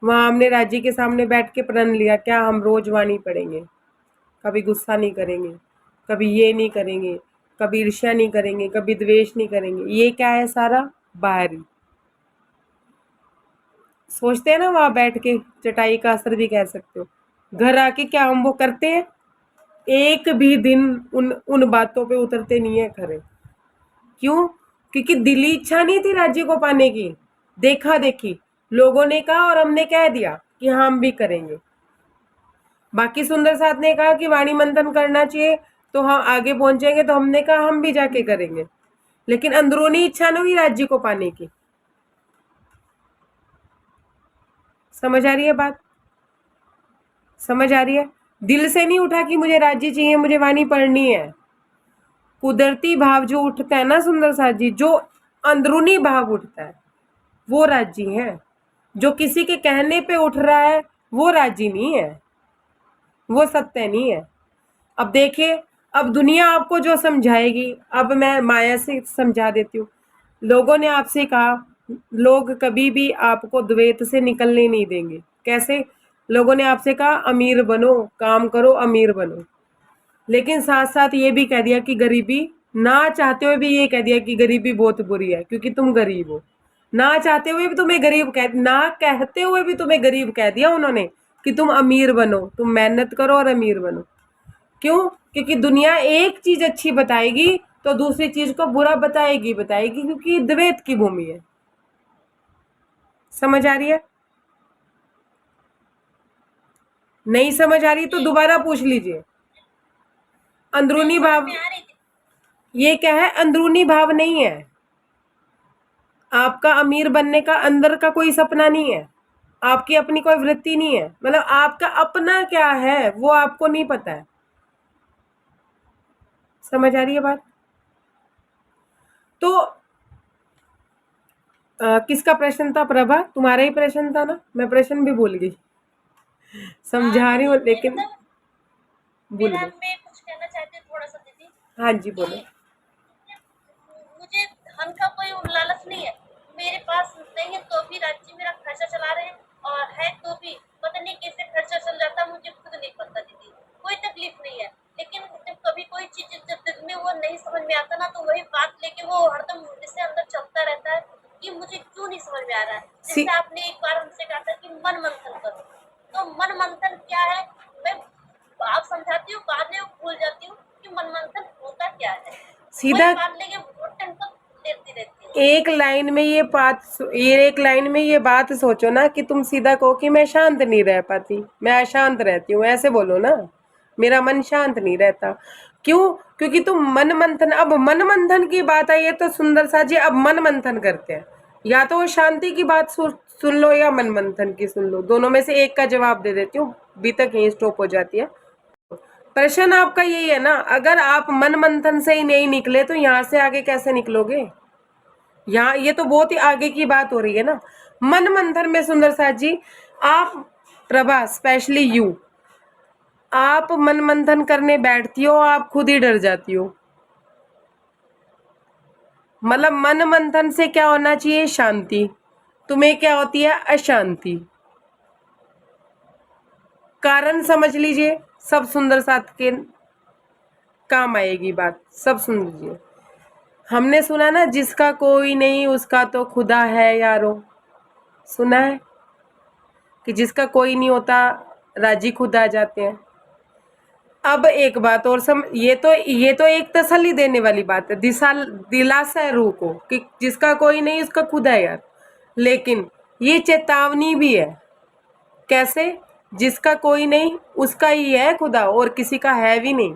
वहाँ हमने राजी के सामने बैठ के प्रण लिया, क्या हम रोज वाणी पढ़ेंगे, कभी गुस्सा नहीं करेंगे, कभी ये नहीं करेंगे, कभी ईर्ष्या नहीं करेंगे, कभी द्वेष नहीं करेंगे। ये क्या है? सारा बाहरी। सोचते हैं ना वहां बैठ के, चटाई का असर भी कह सकते हो। घर आके क्या हम वो करते हैं? एक भी दिन उन बातों पे उतरते नहीं है खरे। क्यों? क्योंकि दिली इच्छा नहीं थी राज्य को पाने की, देखा देखी लोगों ने कहा और हमने कह दिया कि हम भी करेंगे। बाकी सुंदर साथ ने कहा कि वाणी मंथन करना चाहिए तो हम आगे पहुंचेंगे, तो हमने कहा हम भी जाके करेंगे, लेकिन अंदरूनी इच्छा नहीं हुई राज्य को पाने की। समझ आ रही है बात? समझ आ रही है? दिल से नहीं उठा कि मुझे राज्य चाहिए, मुझे वाणी पढ़नी है। कुदरती भाव जो उठता है ना सुंदर साथ जी, जो अंदरूनी भाव उठता है वो राज्य है। जो किसी के कहने पे उठ रहा है वो राज्य नहीं है, वो सत्य नहीं है। अब देखिए, अब दुनिया आपको जो समझाएगी, अब मैं माया से समझा देती हूँ। लोगों ने आपसे कहा, लोग कभी भी आपको द्वैत से निकलने नहीं देंगे। कैसे? लोगों ने आपसे कहा अमीर बनो, काम करो, अमीर बनो, लेकिन साथ साथ ये भी कह दिया कि गरीबी, ना चाहते हुए भी ये कह दिया कि गरीबी बहुत बुरी है क्योंकि तुम गरीब हो। ना चाहते हुए भी तुम्हें गरीब ना कहते हुए भी तुम्हें गरीब कह दिया उन्होंने कि तुम अमीर बनो, तुम मेहनत करो और अमीर बनो। क्यों? क्योंकि दुनिया एक चीज अच्छी बताएगी तो दूसरी चीज को बुरा बताएगी क्योंकि द्वैत की भूमि है। समझ आ रही है? नहीं समझ आ रही तो दोबारा पूछ लीजिए। अंदरूनी भाव, में आ रही थी। ये क्या है? अंदरूनी भाव नहीं है। आपका अमीर बनने का अंदर का कोई सपना नहीं है, आपकी अपनी कोई वृत्ति नहीं है, मतलब आपका अपना क्या है वो आपको नहीं पता है। समझ आ रही है बात? तो किसका प्रश्न था? प्रभा, तुम्हारा ही प्रश्न था ना? मैं प्रश्न भी भूल गई, समझा रही हूँ लेकिन भूल मेरा गई। मैं कुछ कहना चाहती हूँ थोड़ा सा दीदी हाँ जी बोलो। कि मुझे धन का कोई लालच नहीं है। मेरे पास नहीं है तो भी राज्य मेरा खर्चा चला रहे हैं, और है तो भी पता नहीं कैसे खर्चा चल जाता मुझे खुद नहीं पता दीदी। कोई तकलीफ नहीं है, लेकिन जब कभी कोई चीज जब दिल में वो नहीं समझ में आता ना, तो वही बात लेके वो हरदम इससे अंदर चलता रहता है कि मुझे क्यों नहीं समझ में आ रहा है। जैसे आपने एक बार हमसे कहा था कि मन मंथन करो, तो मन मंथन क्या है मैं आप समझाती हूँ, बाद में भूल जाती हूँ कि मन मंथन होता क्या है। सीधा बात लेके टेंशन लेती रहती है। एक लाइन में एक लाइन में ये बात सोचो ना कि तुम सीधा कहो कि मैं शांत नहीं रह पाती, मैं अशांत रहती हूँ, ऐसे बोलो ना, मेरा मन शांत नहीं रहता। क्यों? क्योंकि तुम मन मंथन, अब मन मंथन की बात आई है तो सुंदर सा जी अब मन मंथन करते हैं। या तो शांति की बात सुन लो या मन मंथन की सुन लो, दोनों में से एक का जवाब दे देती हूँ, अभी तक यही स्टॉप हो जाती है। प्रश्न आपका यही है ना, अगर आप मन मंथन से ही नहीं निकले तो यहाँ से आगे कैसे निकलोगे? यहाँ ये तो बहुत ही आगे की बात हो रही है ना। मन मंथन में सुंदर साथ जी, आप प्रभा स्पेशली यू, आप मन मंथन करने बैठती हो आप खुद ही डर जाती हो। मतलब मन मंथन से क्या होना चाहिए? शांति। तुम्हें क्या होती है? अशांति। कारण समझ लीजिए, सब सुंदर साथ के काम आएगी बात, सब सुन लीजिए। हमने सुना ना, जिसका कोई नहीं उसका तो खुदा है यारो, सुना है कि जिसका कोई नहीं होता राजी खुद आ जाते हैं। अब एक बात और ये तो एक तसल्ली देने वाली बात है, दिलासा है रूह को कि जिसका कोई नहीं उसका खुदा है यार। लेकिन ये चेतावनी भी है। कैसे? जिसका कोई नहीं उसका ही है खुदा और किसी का है भी नहीं।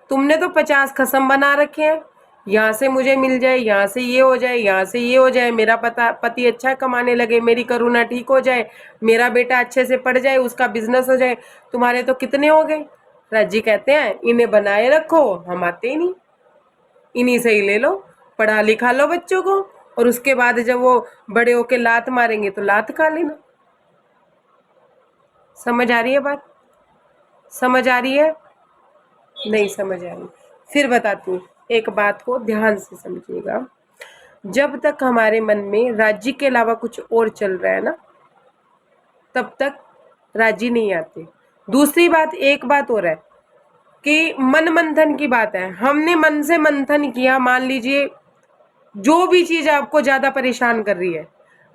तुमने तो 50 खसम बना रखे हैं, यहाँ से मुझे मिल जाए, यहाँ से ये हो जाए, यहाँ से ये हो जाए, मेरा पति अच्छा कमाने लगे, मेरी करुणा ठीक हो जाए, मेरा बेटा अच्छे से पढ़ जाए, उसका बिजनेस हो जाए। तुम्हारे तो कितने हो गए? राजी कहते हैं इन्हें बनाए रखो, हम आते ही नहीं, इन्हीं से ही ले लो, पढ़ा लिखा लो बच्चों को, और उसके बाद जब वो बड़े होके लात मारेंगे तो लात खा लेना। समझ आ रही है बात? समझ आ रही है? नहीं समझ आ रही? फिर बताती हूँ, एक बात को ध्यान से समझिएगा। जब तक हमारे मन में राज्य के अलावा कुछ और चल रहा है ना, तब तक राज्य नहीं आते। दूसरी बात, एक बात और है कि मन मंथन की बात है। हमने मन से मंथन किया, मान लीजिए जो भी चीज आपको ज्यादा परेशान कर रही है,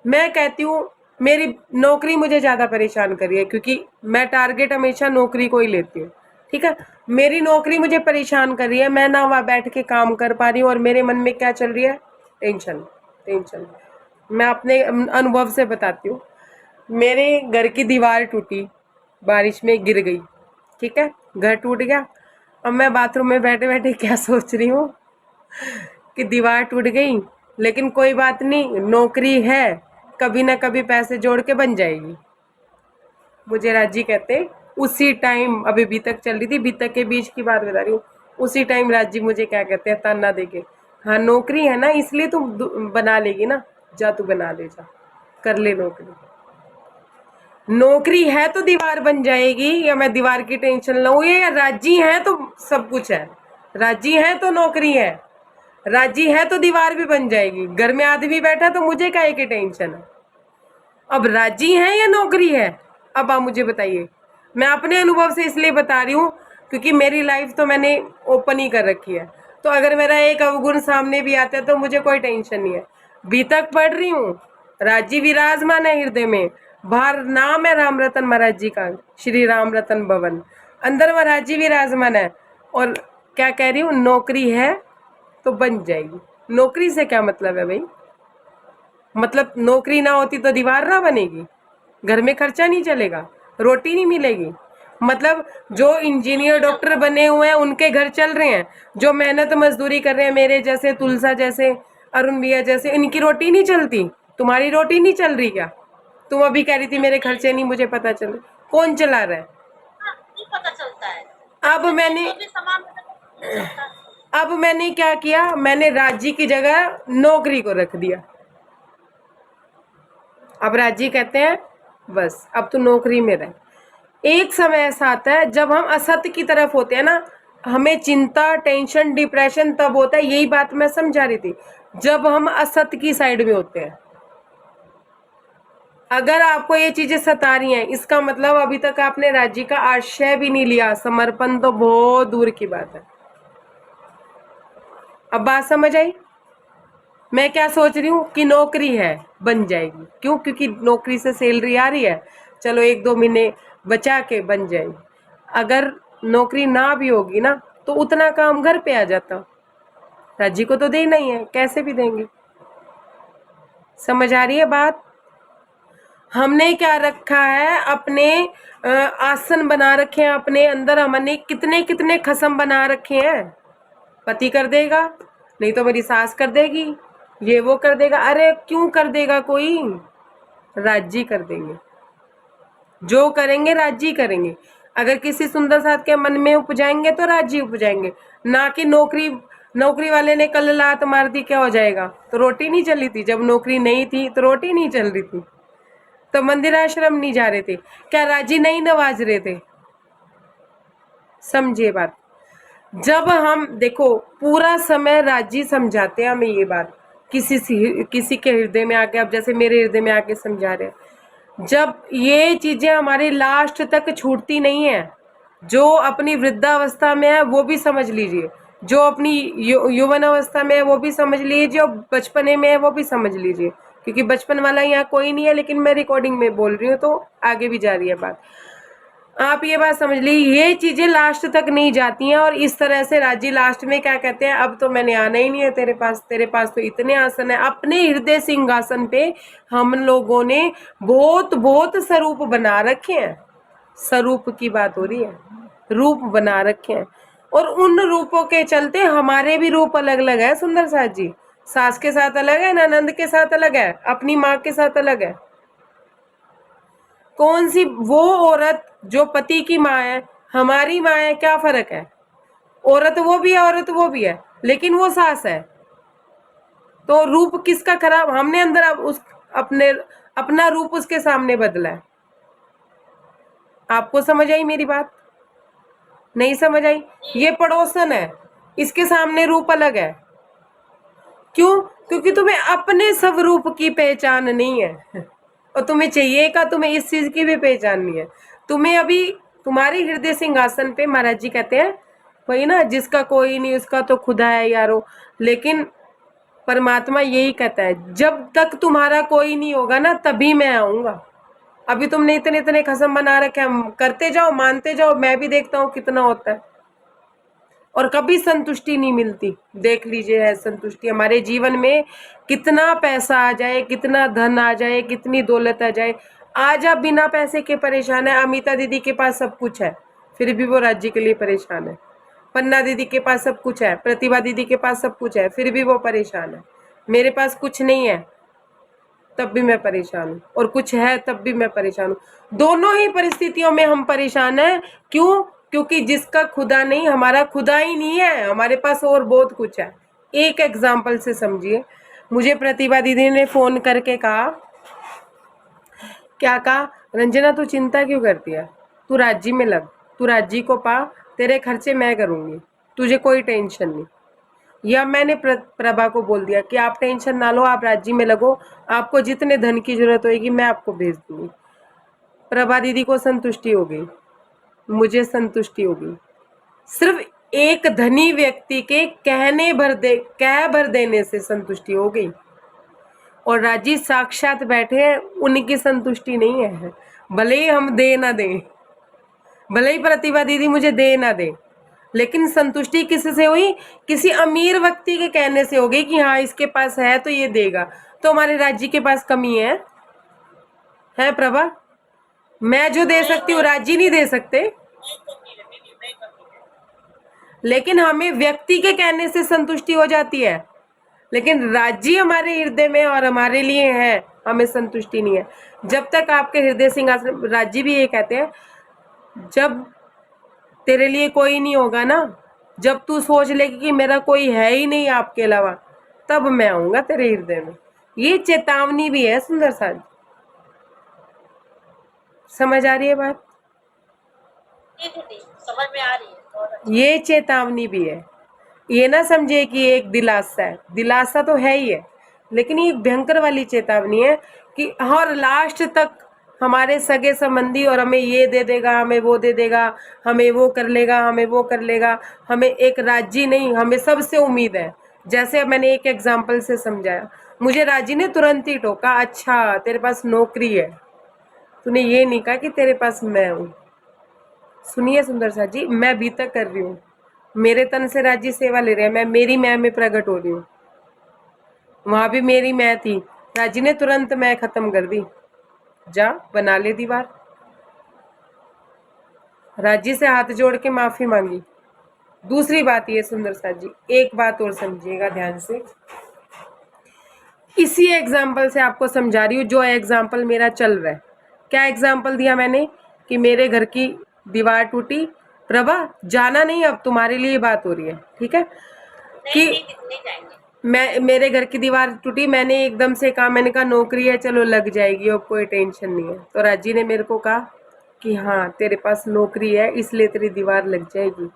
मैं कहती हूँ मेरी नौकरी मुझे ज्यादा परेशान कर रही है, क्योंकि मैं टारगेट हमेशा नौकरी को ही लेती हूँ, ठीक है। मेरी नौकरी मुझे परेशान कर रही है, मैं ना वहां बैठ के काम कर पा रही हूँ, और मेरे मन में क्या चल रही है? टेंशन। टेंशन। मैं अपने अनुभव से बताती हूँ। मेरे घर की दीवार टूटी, बारिश में गिर गई, ठीक है, घर टूट गया। अब मैं बाथरूम में बैठे बैठे क्या सोच रही हूँ कि दीवार टूट गई, लेकिन कोई बात नहीं, नौकरी है, कभी ना कभी पैसे जोड़ के बन जाएगी। मुझे राजी कहते, उसी टाइम, अभी बीतक चल रही थी, बीतक के बीच की बात बता रही हूँ, उसी टाइम राजी मुझे क्या कहते हैं, ताना देके, हाँ नौकरी है ना इसलिए तू बना लेगी ना, जा तू बना ले, जा कर ले नौकरी। नौकरी है तो दीवार बन जाएगी, या मैं दीवार की टेंशन लूँ? या राजी है तो सब कुछ है, राजी है तो नौकरी है, राजी है तो दीवार भी बन जाएगी। घर में आदमी बैठा तो मुझे काहे की टेंशन है? अब राजी है या नौकरी है? अब आप मुझे बताइए। मैं अपने अनुभव से इसलिए बता रही हूँ क्योंकि मेरी लाइफ तो मैंने ओपन ही कर रखी है, तो अगर मेरा एक अवगुण सामने भी आता है तो मुझे कोई टेंशन नहीं है। बीतक पढ़ रही हूँ, राजी विराजमान है हृदय में, बाहर नाम है राम रतन महाराज जी का, श्री राम रतन भवन, अंदर महाराज जी विराजमान है। और क्या कह रही हूँ, नौकरी है तो बन जाएगी। नौकरी से क्या मतलब है भाई? मतलब नौकरी ना होती तो दीवार ना बनेगी, घर में खर्चा नहीं चलेगा, रोटी नहीं मिलेगी। मतलब जो इंजीनियर डॉक्टर बने हुए हैं उनके घर चल रहे हैं, जो मेहनत मजदूरी कर रहे हैं मेरे जैसे, तुलसा जैसे, अरुण भैया जैसे, इनकी रोटी नहीं चलती। तुम्हारी रोटी नहीं चल रही क्या? तुम अभी कह रही थी मेरे खर्चे नहीं मुझे पता चल, कौन चला रहा है? हाँ, नहीं पता चलता है। अब मैंने जो भी सामान होता है, नहीं चलता। अब मैंने क्या किया, मैंने राजी की जगह नौकरी को रख दिया। अब राजी कहते हैं बस अब तू नौकरी में रह। एक समय ऐसा आता है जब हम असत्य की तरफ होते हैं ना, हमें चिंता, टेंशन, डिप्रेशन तब होता है। यही बात मैं समझा रही थी, जब हम असत्य की साइड में होते हैं। अगर आपको ये चीजें सता रही हैं, इसका मतलब अभी तक आपने राज्य का आश्रय भी नहीं लिया। समर्पण तो बहुत दूर की बात है। अब बात समझ आई? मैं क्या सोच रही हूँ कि नौकरी है बन जाएगी। क्यों? क्योंकि नौकरी से सैलरी आ रही है, चलो 1-2 महीने बचा के बन जाएगी। अगर नौकरी ना भी होगी ना तो उतना काम घर पे आ जाता। राज्य को तो देना ही है, कैसे भी देंगे। समझ आ रही है बात? हमने क्या रखा है, अपने आसन बना रखे हैं अपने अंदर। हमने कितने कितने खसम बना रखे हैं। पति कर देगा, नहीं तो मेरी सास कर देगी, ये वो कर देगा। अरे क्यों कर देगा कोई? राज्य कर देंगे, जो करेंगे राज्य करेंगे। अगर किसी सुंदर साथ के मन में उपजाएंगे तो राज्य उपजाएंगे, ना कि नौकरी वाले ने कल लात मार दी क्या हो जाएगा? तो रोटी नहीं चली थी, जब नौकरी नहीं थी तो रोटी नहीं चल रही थी, तो मंदिर आश्रम नहीं जा रहे थे, क्या राज्य नहीं नवाज रहे थे? समझिए बात। जब हम देखो पूरा समय राज्य समझाते हैं हमें ये बात, किसी के हृदय में आके, अब जैसे मेरे हृदय में आके समझा रहे हैं। जब ये चीजें हमारे लास्ट तक छूटती नहीं है, जो अपनी वृद्धावस्था में है वो भी समझ लीजिए, जो अपनी यौवन अवस्था में है वो भी समझ लीजिए, जो बचपने में है वो भी समझ लीजिए। क्योंकि बचपन वाला यहाँ कोई नहीं है, लेकिन मैं रिकॉर्डिंग में बोल रही हूँ तो आगे भी जा रही है बात। आप ये बात समझ ली, ये चीजें लास्ट तक नहीं जाती हैं। और इस तरह से राजी लास्ट में क्या कहते हैं, अब तो मैंने आना ही नहीं है तेरे पास तो इतने आसन है। अपने हृदय सिंहासन पे हम लोगों ने बहुत बहुत स्वरूप बना रखे हैं। स्वरूप की बात हो रही है, रूप बना रखे हैं। और उन रूपों के चलते हमारे भी रूप अलग अलग है। सुंदर साथ जी, सास के साथ अलग है, ननंद के साथ अलग है, अपनी माँ के साथ अलग है। कौन सी वो औरत जो पति की माँ है, हमारी माँ है, क्या फर्क है? औरत वो भी है, औरत वो भी है, लेकिन वो सास है। तो रूप किसका खराब? हमने अंदर अपना रूप उसके सामने बदला है। आपको समझ आई मेरी बात? नहीं समझ आई? ये पड़ोसन है, इसके सामने रूप अलग है। क्यों? क्योंकि तुम्हें अपने स्वरूप की पहचान नहीं है। और तुम्हें चाहिए का, तुम्हें इस चीज की भी पहचान नहीं है। तुम्हें अभी तुम्हारे हृदय सिंहासन पे महाराज जी कहते हैं वही ना, जिसका कोई नहीं उसका तो खुदा है यारो। लेकिन परमात्मा यही कहता है, जब तक तुम्हारा कोई नहीं होगा ना तभी मैं आऊंगा। अभी तुमने इतने इतने कसम बना रखे, हम करते जाओ, मानते जाओ, मैं भी देखता हूँ कितना होता है। और कभी संतुष्टि नहीं मिलती। देख लीजिए है संतुष्टि हमारे जीवन में, कितना पैसा आ जाए, कितना धन आ जाए, कितनी दौलत आ जाए, आज आप बिना पैसे के परेशान है। अमिता दीदी के पास सब कुछ है फिर भी वो राज्य के लिए परेशान है। पन्ना दीदी के पास सब कुछ है, प्रतिभा दीदी के पास सब कुछ है, फिर भी वो परेशान है। मेरे पास कुछ नहीं है तब भी मैं परेशान हूँ, और कुछ है तब भी मैं परेशान हूँ। दोनों ही परिस्थितियों में हम परेशान हैं। क्यों? क्योंकि जिसका खुदा नहीं, हमारा खुदा ही नहीं है, हमारे पास और बहुत कुछ है। एक एग्जाम्पल से समझिए, मुझे प्रतिभा दीदी ने फोन करके कहा, क्या कहा, रंजना तू चिंता क्यों करती है, तू राज्य में लग, तू राज्य को पा, तेरे खर्चे मैं करूंगी, तुझे कोई टेंशन नहीं। या मैंने प्रभा को बोल दिया कि आप टेंशन ना लो, आप राज्य में लगो, आपको जितने धन की जरूरत होगी मैं आपको भेज दूंगी। प्रभा दीदी को संतुष्टि हो गई, मुझे संतुष्टि हो गई। सिर्फ एक धनी व्यक्ति के कह भर देने से संतुष्टि हो गई। और राजी साक्षात बैठे हैं, उनकी संतुष्टि नहीं है। भले ही हम दे ना दें, भले ही प्रतिभा दीदी मुझे दे ना दे, लेकिन संतुष्टि किससे हुई? किसी अमीर व्यक्ति के कहने से हो गई कि हाँ इसके पास है तो ये देगा। तो हमारे राज्य के पास कमी है प्रभा? मैं जो दे सकती हूँ राज्य नहीं दे सकते। लेकिन हमें व्यक्ति के कहने से संतुष्टि हो जाती है, लेकिन राज्य हमारे हृदय में और हमारे लिए है, हमें संतुष्टि नहीं है। जब तक आपके हृदय सिंहासन, राज्य भी ये कहते हैं, जब तेरे लिए कोई नहीं होगा ना, जब तू सोच लेगी कि मेरा कोई है ही नहीं आपके अलावा, तब मैं आऊंगा तेरे हृदय में। ये चेतावनी भी है सुंदर साज। समझ आ रही है बात? ठीक है, समझ में आ रही है, बहुत अच्छा। ये चेतावनी भी है। ये ना समझे कि एक दिलासा है, दिलासा तो है ही है, लेकिन ये भयंकर वाली चेतावनी है कि और लास्ट तक हमारे सगे संबंधी और हमें ये दे देगा, हमें वो दे देगा, हमें वो कर लेगा, हमें वो कर लेगा। हमें एक राज्य नहीं, हमें सबसे उम्मीद है। जैसे अब मैंने एक एग्जाम्पल से समझाया, मुझे राजी ने तुरंत ही टोका, अच्छा तेरे पास नौकरी है, तूने ये नहीं कहा कि तेरे पास मैं हूँ। सुनिए सुंदर सा जी, मैं अभी तक कर रही हूँ, मेरे तन से राज्य सेवा ले रहे हैं, मैं मेरी मैं में प्रकट हो रही हूँ। वहां भी मेरी मैं थी, राजी ने तुरंत मैं खत्म कर दी, जा बना ले दीवार। राज्य से हाथ जोड़ के माफी मांगी। दूसरी बात ये सुंदर सा जी, एक बात और समझिएगा ध्यान से, इसी एग्जाम्पल से आपको समझा रही हूँ, जो एग्जाम्पल मेरा चल रहा है। क्या एग्जाम्पल दिया मैंने कि मेरे घर की दीवार टूटी, प्रभा जाना नहीं, अब तुम्हारे लिए बात हो रही है, ठीक है? कि नहीं जाएंगे। मैं, मेरे घर की दीवार टूटी, मैंने एकदम से कहा, मैंने कहा नौकरी है चलो लग जाएगी, अब कोई टेंशन नहीं है। तो राजी ने मेरे को कहा कि हाँ तेरे पास नौकरी है इसलिए तेरी दीवार लग जाएगी,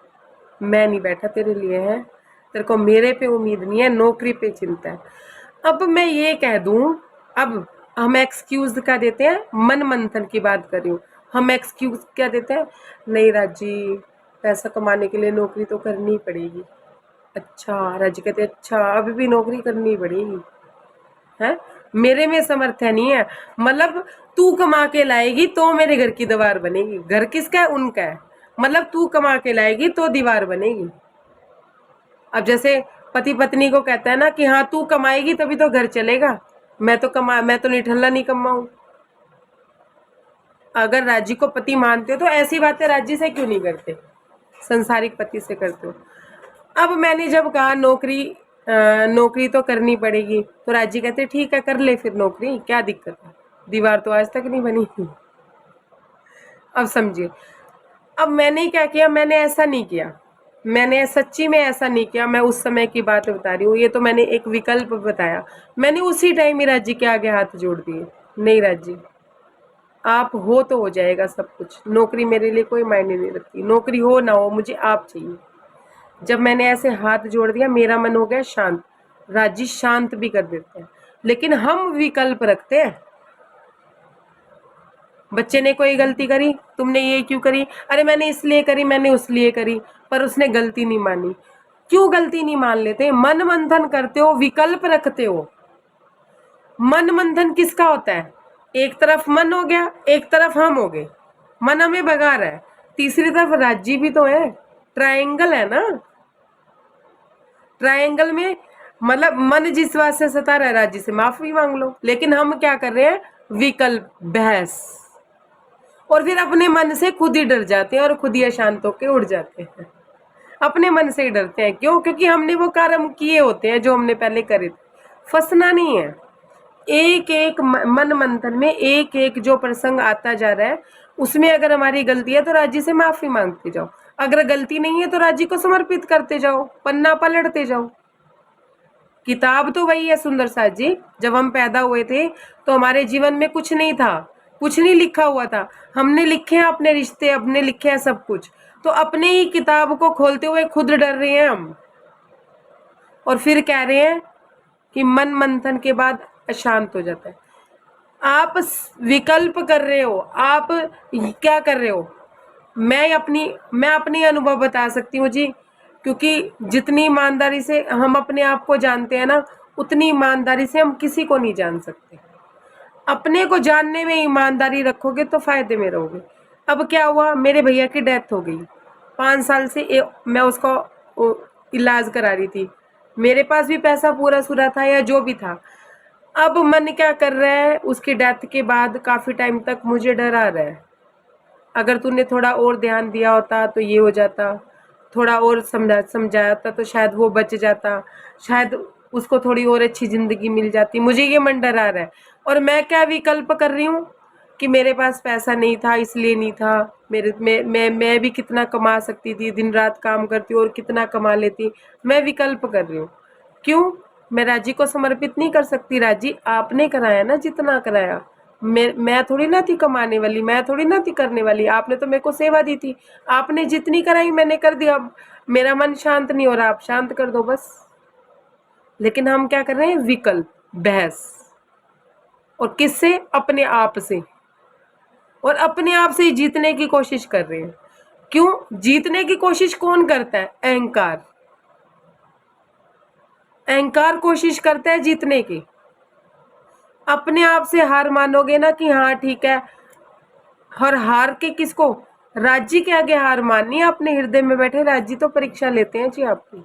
मैं नहीं बैठा तेरे लिए, है तेरे को मेरे पे उम्मीद नहीं है, नौकरी पे चिंता है। अब मैं ये कह दूं, अब हम एक्सक्यूज क्या देते हैं, मन मंथन की बात कर रही हूँ, हम एक्सक्यूज क्या देते हैं, नहीं राजी पैसा कमाने के लिए नौकरी तो करनी पड़ेगी। अच्छा राजी कहते अच्छा अभी भी नौकरी करनी पड़ेगी, है मेरे में समर्थन नहीं है, मतलब तू कमा के लाएगी तो मेरे घर की दीवार बनेगी। घर किसका है? उनका है, मतलब तू कमा के लाएगी तो दीवार बनेगी। अब जैसे पति पत्नी को कहता है ना कि हाँ तू कमाएगी तभी तो घर चलेगा, मैं तो निठल्ला नहीं कमाऊं। अगर राजी को पति मानते हो तो ऐसी बातें राजी से क्यों नहीं करते, संसारिक पति से करते हो। अब मैंने जब कहा नौकरी तो करनी पड़ेगी, तो राजी कहते ठीक है कर ले फिर नौकरी, क्या दिक्कत है, दीवार तो आज तक नहीं बनी। अब समझिए, अब मैंने क्या किया, मैंने ऐसा नहीं किया, मैंने सच्ची में ऐसा नहीं किया, मैं उस समय की बात बता रही हूँ, ये तो मैंने एक विकल्प बताया, मैंने उसी टाइम ही राजी के आगे हाथ जोड़ दिए, नहीं राजी आप हो तो हो जाएगा सब कुछ, नौकरी मेरे लिए कोई मायने नहीं रखती, नौकरी हो ना हो मुझे आप चाहिए। जब मैंने ऐसे हाथ जोड़ दिया मेरा मन हो गया शांत, राजी शांत भी कर देते हैं, लेकिन हम विकल्प रखते हैं। बच्चे ने कोई गलती करी, तुमने ये क्यों करी, अरे मैंने इसलिए करी, मैंने उसलिए करी, पर उसने गलती नहीं मानी। क्यों गलती नहीं मान लेते? मन मंथन करते हो, विकल्प रखते हो। मन मंथन किसका होता है? एक तरफ मन हो गया, एक तरफ हम हो गए, मन हमें भगा रहा है, तीसरी तरफ राज्य भी तो है, ट्रायंगल है ना। ट्रायंगल में मतलब मन जिस बात से सता रहा है राज्य से माफी मांग लो, लेकिन हम क्या कर रहे हैं, विकल्प बहस, और फिर अपने मन से खुद ही डर जाते हैं और खुद ही अशांत होकर उड़ जाते हैं। अपने मन से ही डरते हैं, क्यों? क्योंकि हमने वो कर्म किए होते हैं जो हमने पहले करे थे। फंसना नहीं है, एक एक मन मंथन में एक एक जो प्रसंग आता जा रहा है उसमें अगर हमारी गलती है तो राज्य से माफी मांगते जाओ, अगर गलती नहीं है तो राज्य को समर्पित करते जाओ, पन्ना पलटते जाओ। किताब तो वही है सुंदर साथ जी, जब हम पैदा हुए थे तो हमारे जीवन में कुछ नहीं था, कुछ नहीं लिखा हुआ था, हमने लिखे हैं अपने रिश्ते, अपने लिखे हैं सब कुछ, तो अपने ही किताब को खोलते हुए खुद डर रहे हैं हम, और फिर कह रहे हैं कि मन मंथन के बाद अशांत हो जाता है। आप विकल्प कर रहे हो, आप क्या कर रहे हो? मैं अपनी अनुभव बता सकती हूँ जी, क्योंकि जितनी ईमानदारी से हम अपने आप को जानते हैं ना, उतनी ईमानदारी से हम किसी को नहीं जान सकते। अपने को जानने में ईमानदारी रखोगे तो फायदे में रहोगे। अब क्या हुआ, मेरे भैया की डेथ हो गई, 5 साल से मैं उसका इलाज करा रही थी, मेरे पास भी पैसा पूरा सूरा था या जो भी था। अब मन क्या कर रहा है, उसकी डेथ के बाद काफ़ी टाइम तक मुझे डरा रहा है, अगर तूने थोड़ा और ध्यान दिया होता तो ये हो जाता, थोड़ा और समझाया होता तो शायद वो बच जाता, शायद उसको थोड़ी और अच्छी ज़िंदगी मिल जाती। मुझे ये मन डरा रहा है। और मैं क्या विकल्प कर रही हूँ कि मेरे पास पैसा नहीं था इसलिए नहीं था, मेरे मैं भी कितना कमा सकती थी, दिन रात काम करती और कितना कमा लेती। मैं विकल्प कर रही हूँ। क्यों? मैं राजी को समर्पित नहीं कर सकती। राजी आपने कराया ना, जितना कराया। मैं थोड़ी ना थी कमाने वाली, मैं थोड़ी ना थी करने वाली। आपने तो मेरे को सेवा दी थी, आपने जितनी कराई मैंने कर दिया। अब मेरा मन शांत नहीं हो रहा, आप शांत कर दो बस। लेकिन हम क्या कर रहे हैं? विकल्प, बहस। और किससे? अपने आप से। और अपने आप से ही जीतने की कोशिश कर रहे हैं। क्यों जीतने की कोशिश कौन करता है? अहंकार। अहंकार कोशिश करता है जीतने की। अपने आप से हार मानोगे ना कि हाँ ठीक है, और हार के किसको? राज्य के आगे हार माननी है। अपने हृदय में बैठे राज्य तो परीक्षा लेते हैं जी आपकी,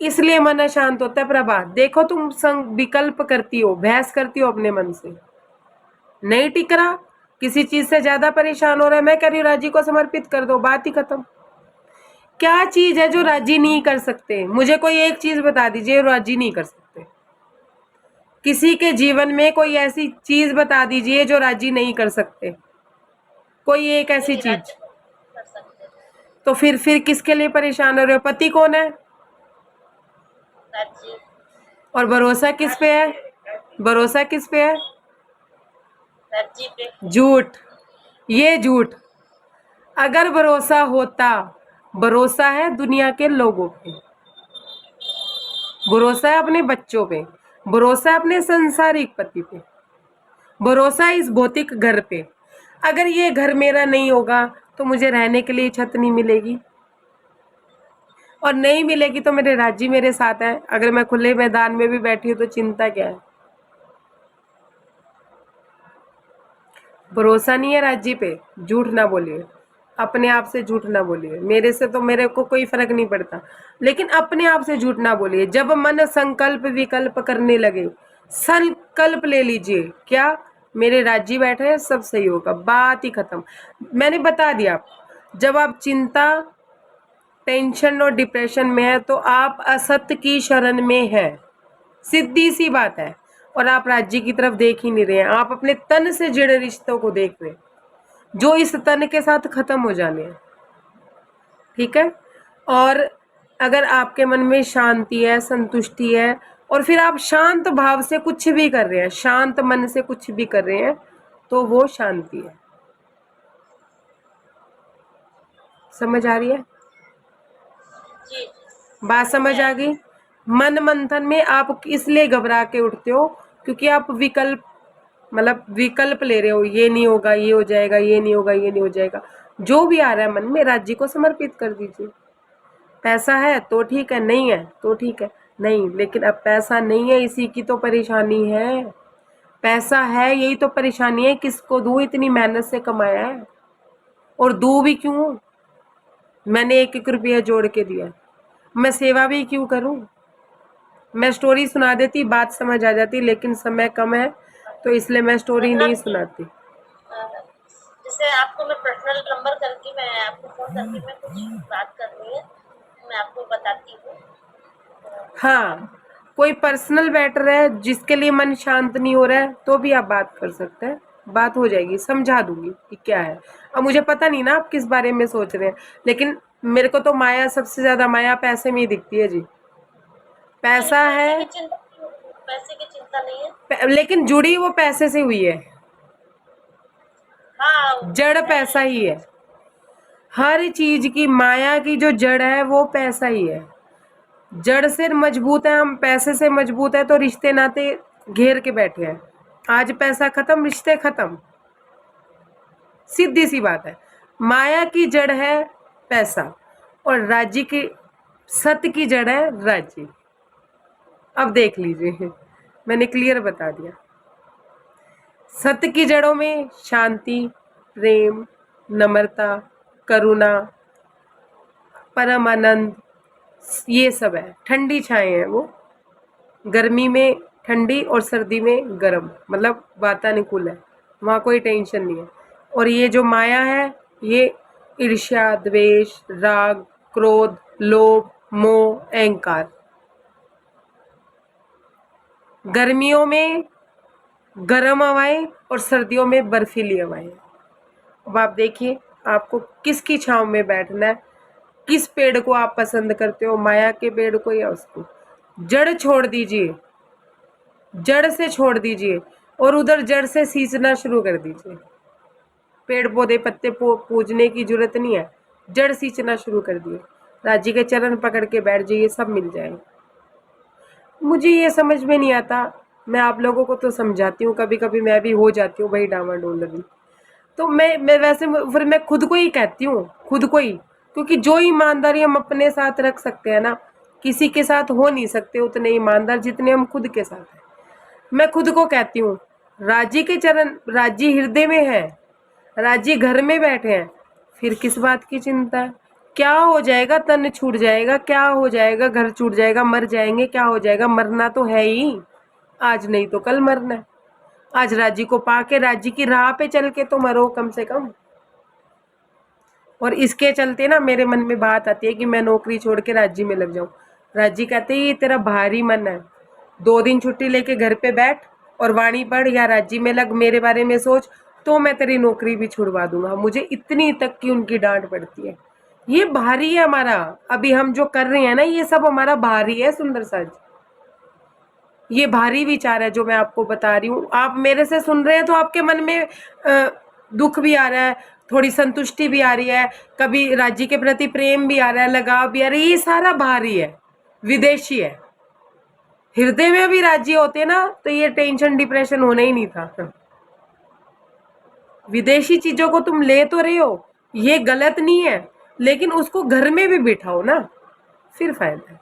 इसलिए मन अशांत होता है। प्रभा देखो, तुम संग विकल्प करती हो, बहस करती हो अपने मन से, नहीं टिक रहा, किसी चीज से ज्यादा परेशान हो रहा है। मैं कह रही हूँ राज्य को समर्पित कर दो, बात ही खत्म। क्या चीज है जो राजी नहीं कर सकते? मुझे कोई एक चीज बता दीजिए, राजी नहीं कर सकते। किसी के जीवन में कोई ऐसी चीज बता दीजिए जो राजी नहीं कर सकते, कोई एक ऐसी नहीं, चीज। राज्य को कर सकते हैं। तो फिर किसके लिए परेशान हो रहे हो? पति कौन है? राज्य और भरोसा किस पे है? भरोसा किस पे है? राज्य पे। झूठ। ये झूठ। अगर भरोसा होता, भरोसा है दुनिया के लोगों पे, भरोसा है अपने बच्चों पे, भरोसा है अपने संसारिक पति पे, भरोसा है इस भौतिक घर पे। अगर ये घर मेरा नहीं होगा तो मुझे रहने के लिए छत नहीं मिलेगी, और नहीं मिलेगी तो मेरे राज्य मेरे साथ है। अगर मैं खुले मैदान में भी बैठी हूँ तो चिंता क्या है? भरोसा नहीं है राज्य पे, झूठ ना बोलिए। अपने आप से झूठ ना बोलिए। मेरे से तो मेरे को कोई फर्क नहीं पड़ता, लेकिन अपने आप से झूठ ना बोलिए। जब मन संकल्प विकल्प करने लगे, संकल्प ले लीजिए, क्या मेरे राज्य बैठे हैं, सब सही होगा, बात ही खत्म। मैंने बता दिया। जब आप चिंता, टेंशन और डिप्रेशन में है तो आप असत्य की शरण में है, सीधी सी बात है। और आप राज्य की तरफ देख ही नहीं रहे हैं, आप अपने तन से जुड़े रिश्तों को देख रहे हैं जो इस तन के साथ खत्म हो जाने हैं। ठीक है? और अगर आपके मन में शांति है, संतुष्टि है, और फिर आप शांत भाव से कुछ भी कर रहे हैं, शांत मन से कुछ भी कर रहे हैं, तो वो शांति है। समझ आ रही है? जी बात समझ आ गई? मन मंथन में आप इसलिए घबरा के उठते हो क्योंकि आप विकल्प, मतलब विकल्प ले रहे हो, ये नहीं होगा ये हो जाएगा, ये नहीं होगा ये नहीं हो जाएगा। जो भी आ रहा है मन में, राज्य को समर्पित कर दीजिए। पैसा है तो ठीक है, नहीं है तो ठीक है। नहीं, लेकिन अब पैसा नहीं है, इसी की तो परेशानी है। पैसा है यही तो परेशानी है, किसको दूं? इतनी मेहनत से कमाया है, और दूं भी क्यों? मैंने एक एक रुपया जोड़ के दिया, मैं सेवा भी क्यों करूं? मैं स्टोरी सुना देती, बात समझ आ जाती, लेकिन समय कम है तो इसलिए मैं स्टोरी नहीं मतलब सुनाती। जैसे आपको मैं पर्सनल नंबर करके, मैं आपको फोन करके मैं कुछ बात करनी है, मैं आपको बताती हूँ। हाँ, कोई पर्सनल मैटर है जिसके लिए मन शांत नहीं हो रहा है तो भी आप बात कर सकते हैं, बात हो जाएगी, समझा दूंगी कि क्या है। अब मुझे पता नहीं ना आप किस बारे में सोच रहे हैं, लेकिन मेरे को तो माया, सबसे ज्यादा माया पैसे में ही दिखती है जी। नहीं, पैसा है, पैसे की चिंता नहीं है। लेकिन जुड़ी वो पैसे से हुई है, हाँ, जड़ पैसा ही है। हर चीज की माया की जो जड़ है वो पैसा ही है। जड़ से मजबूत है हम, पैसे से मजबूत है तो रिश्ते नाते घेर के बैठे हैं। आज पैसा खत्म, रिश्ते खत्म, सीधी सी बात है। माया की जड़ है पैसा, और राज्य की, सत्य की जड़ है राज्य। अब देख लीजिए, मैंने क्लियर बता दिया। सत्य की जड़ों में शांति, प्रेम, नम्रता, करुणा, परम आनंद, ये सब है। ठंडी छाएं हैं वो, गर्मी में ठंडी और सर्दी में गर्म, मतलब वातानुकूल है, वहाँ कोई टेंशन नहीं है। और ये जो माया है, ये ईर्ष्या, द्वेष, राग, क्रोध, लोभ, मोह, अहंकार। गर्मियों में गर्म हवाएं और सर्दियों में बर्फीली हवाएं। अब आप देखिए आपको किसकी छांव में बैठना है, किस पेड़ को आप पसंद करते हो, माया के पेड़ को या उसको। जड़ छोड़ दीजिए, जड़ से छोड़ दीजिए और उधर जड़ से सींचना शुरू कर दीजिए। पेड़ पौधे पत्ते पूजने की जरूरत नहीं है, जड़ सींचना शुरू कर दिए। राजी के चरण पकड़ के बैठ जाइए, सब मिल जाएगा। मुझे ये समझ में नहीं आता, मैं आप लोगों को तो समझाती हूँ, कभी कभी मैं भी हो जाती हूँ भाई डामाडोल भी। तो मैं वैसे फिर मैं खुद को ही कहती हूँ, खुद को ही, क्योंकि जो ईमानदारी हम अपने साथ रख सकते हैं ना, किसी के साथ हो नहीं सकते उतने ईमानदार जितने हम खुद के साथ हैं। मैं खुद को कहती हूँ, राजी के चरण, राजी हृदय में है, राजी घर में बैठे हैं, फिर किस बात की चिंता है? क्या हो जाएगा? तन छूट जाएगा, क्या हो जाएगा? घर छूट जाएगा, मर जाएंगे, क्या हो जाएगा? मरना तो है ही, आज नहीं तो कल मरना है। आज राजी को पाके राजी की राह पे चल के तो मरो कम से कम। और इसके चलते ना मेरे मन में बात आती है कि मैं नौकरी छोड़ के राजी में लग जाऊं। राजी कहते ये तेरा भारी मन है, 2 दिन छुट्टी लेके घर पे बैठ और वाणी पढ़ या राजी में लग, मेरे बारे में सोच, तो मैं तेरी नौकरी भी छुड़वा दूंगा। मुझे इतनी तक की उनकी डांट पड़ती है। ये भारी है हमारा, अभी हम जो कर रहे हैं ना, ये सब हमारा भारी है सुंदर साज। ये भारी विचार है जो मैं आपको बता रही हूँ। आप मेरे से सुन रहे हैं तो आपके मन में दुख भी आ रहा है, थोड़ी संतुष्टि भी आ रही है, कभी राज्य के प्रति प्रेम भी आ रहा है, लगाव भी आ रहा है। ये सारा भारी है, विदेशी है। हृदय में भी राज्य होते ना तो ये टेंशन डिप्रेशन होना ही नहीं था। विदेशी चीजों को तुम ले तो रहे हो, ये गलत नहीं है, लेकिन उसको घर में भी बिठाओ ना, फिर फायदा है।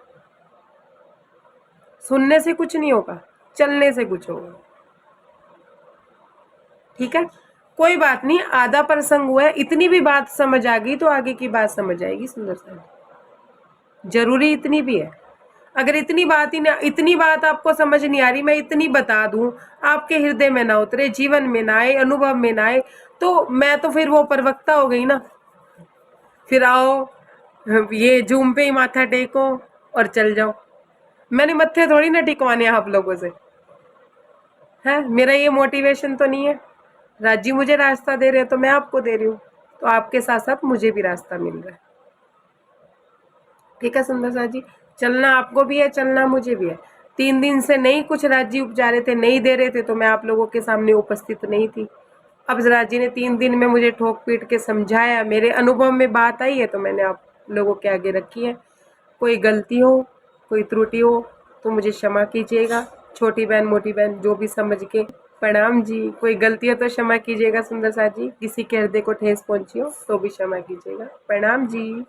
सुनने से कुछ नहीं होगा, चलने से कुछ होगा। ठीक है, कोई बात नहीं, आधा प्रसंग हुआ है, इतनी भी बात समझ आ गई तो आगे की बात समझ आएगी सुंदर सा। जरूरी इतनी भी है। अगर इतनी बात आपको समझ नहीं आ रही, मैं इतनी बता दूं, आपके हृदय में ना उतरे, जीवन में ना आए, अनुभव में ना आए, तो मैं तो फिर वो प्रवक्ता हो गई ना। फिर आओ ये जूम पे ही माथा टेको और चल जाओ। मैंने मत्थे थोड़ी ना टिकवाने आप लोगों से, है मेरा ये मोटिवेशन तो नहीं है। राजी मुझे रास्ता दे रहे हैं तो मैं आपको दे रही हूँ, तो आपके साथ साथ मुझे भी रास्ता मिल रहा है। ठीक है सुंदर सा जी, चलना आपको भी है, चलना मुझे भी है। 3 दिन से नहीं कुछ राजी उपजा रहे थे, नहीं दे रहे थे, तो मैं आप लोगों के सामने उपस्थित नहीं थी। अब राजी ने 3 दिन में मुझे ठोक पीट के समझाया, मेरे अनुभव में बात आई है तो मैंने आप लोगों के आगे रखी है। कोई गलती हो, कोई त्रुटि हो तो मुझे क्षमा कीजिएगा, छोटी बहन मोटी बहन जो भी समझ के। प्रणाम जी। कोई गलती हो तो क्षमा कीजिएगा सुंदर सा जी, किसी के हृदय को ठेस पहुंची हो तो भी क्षमा कीजिएगा। प्रणाम जी।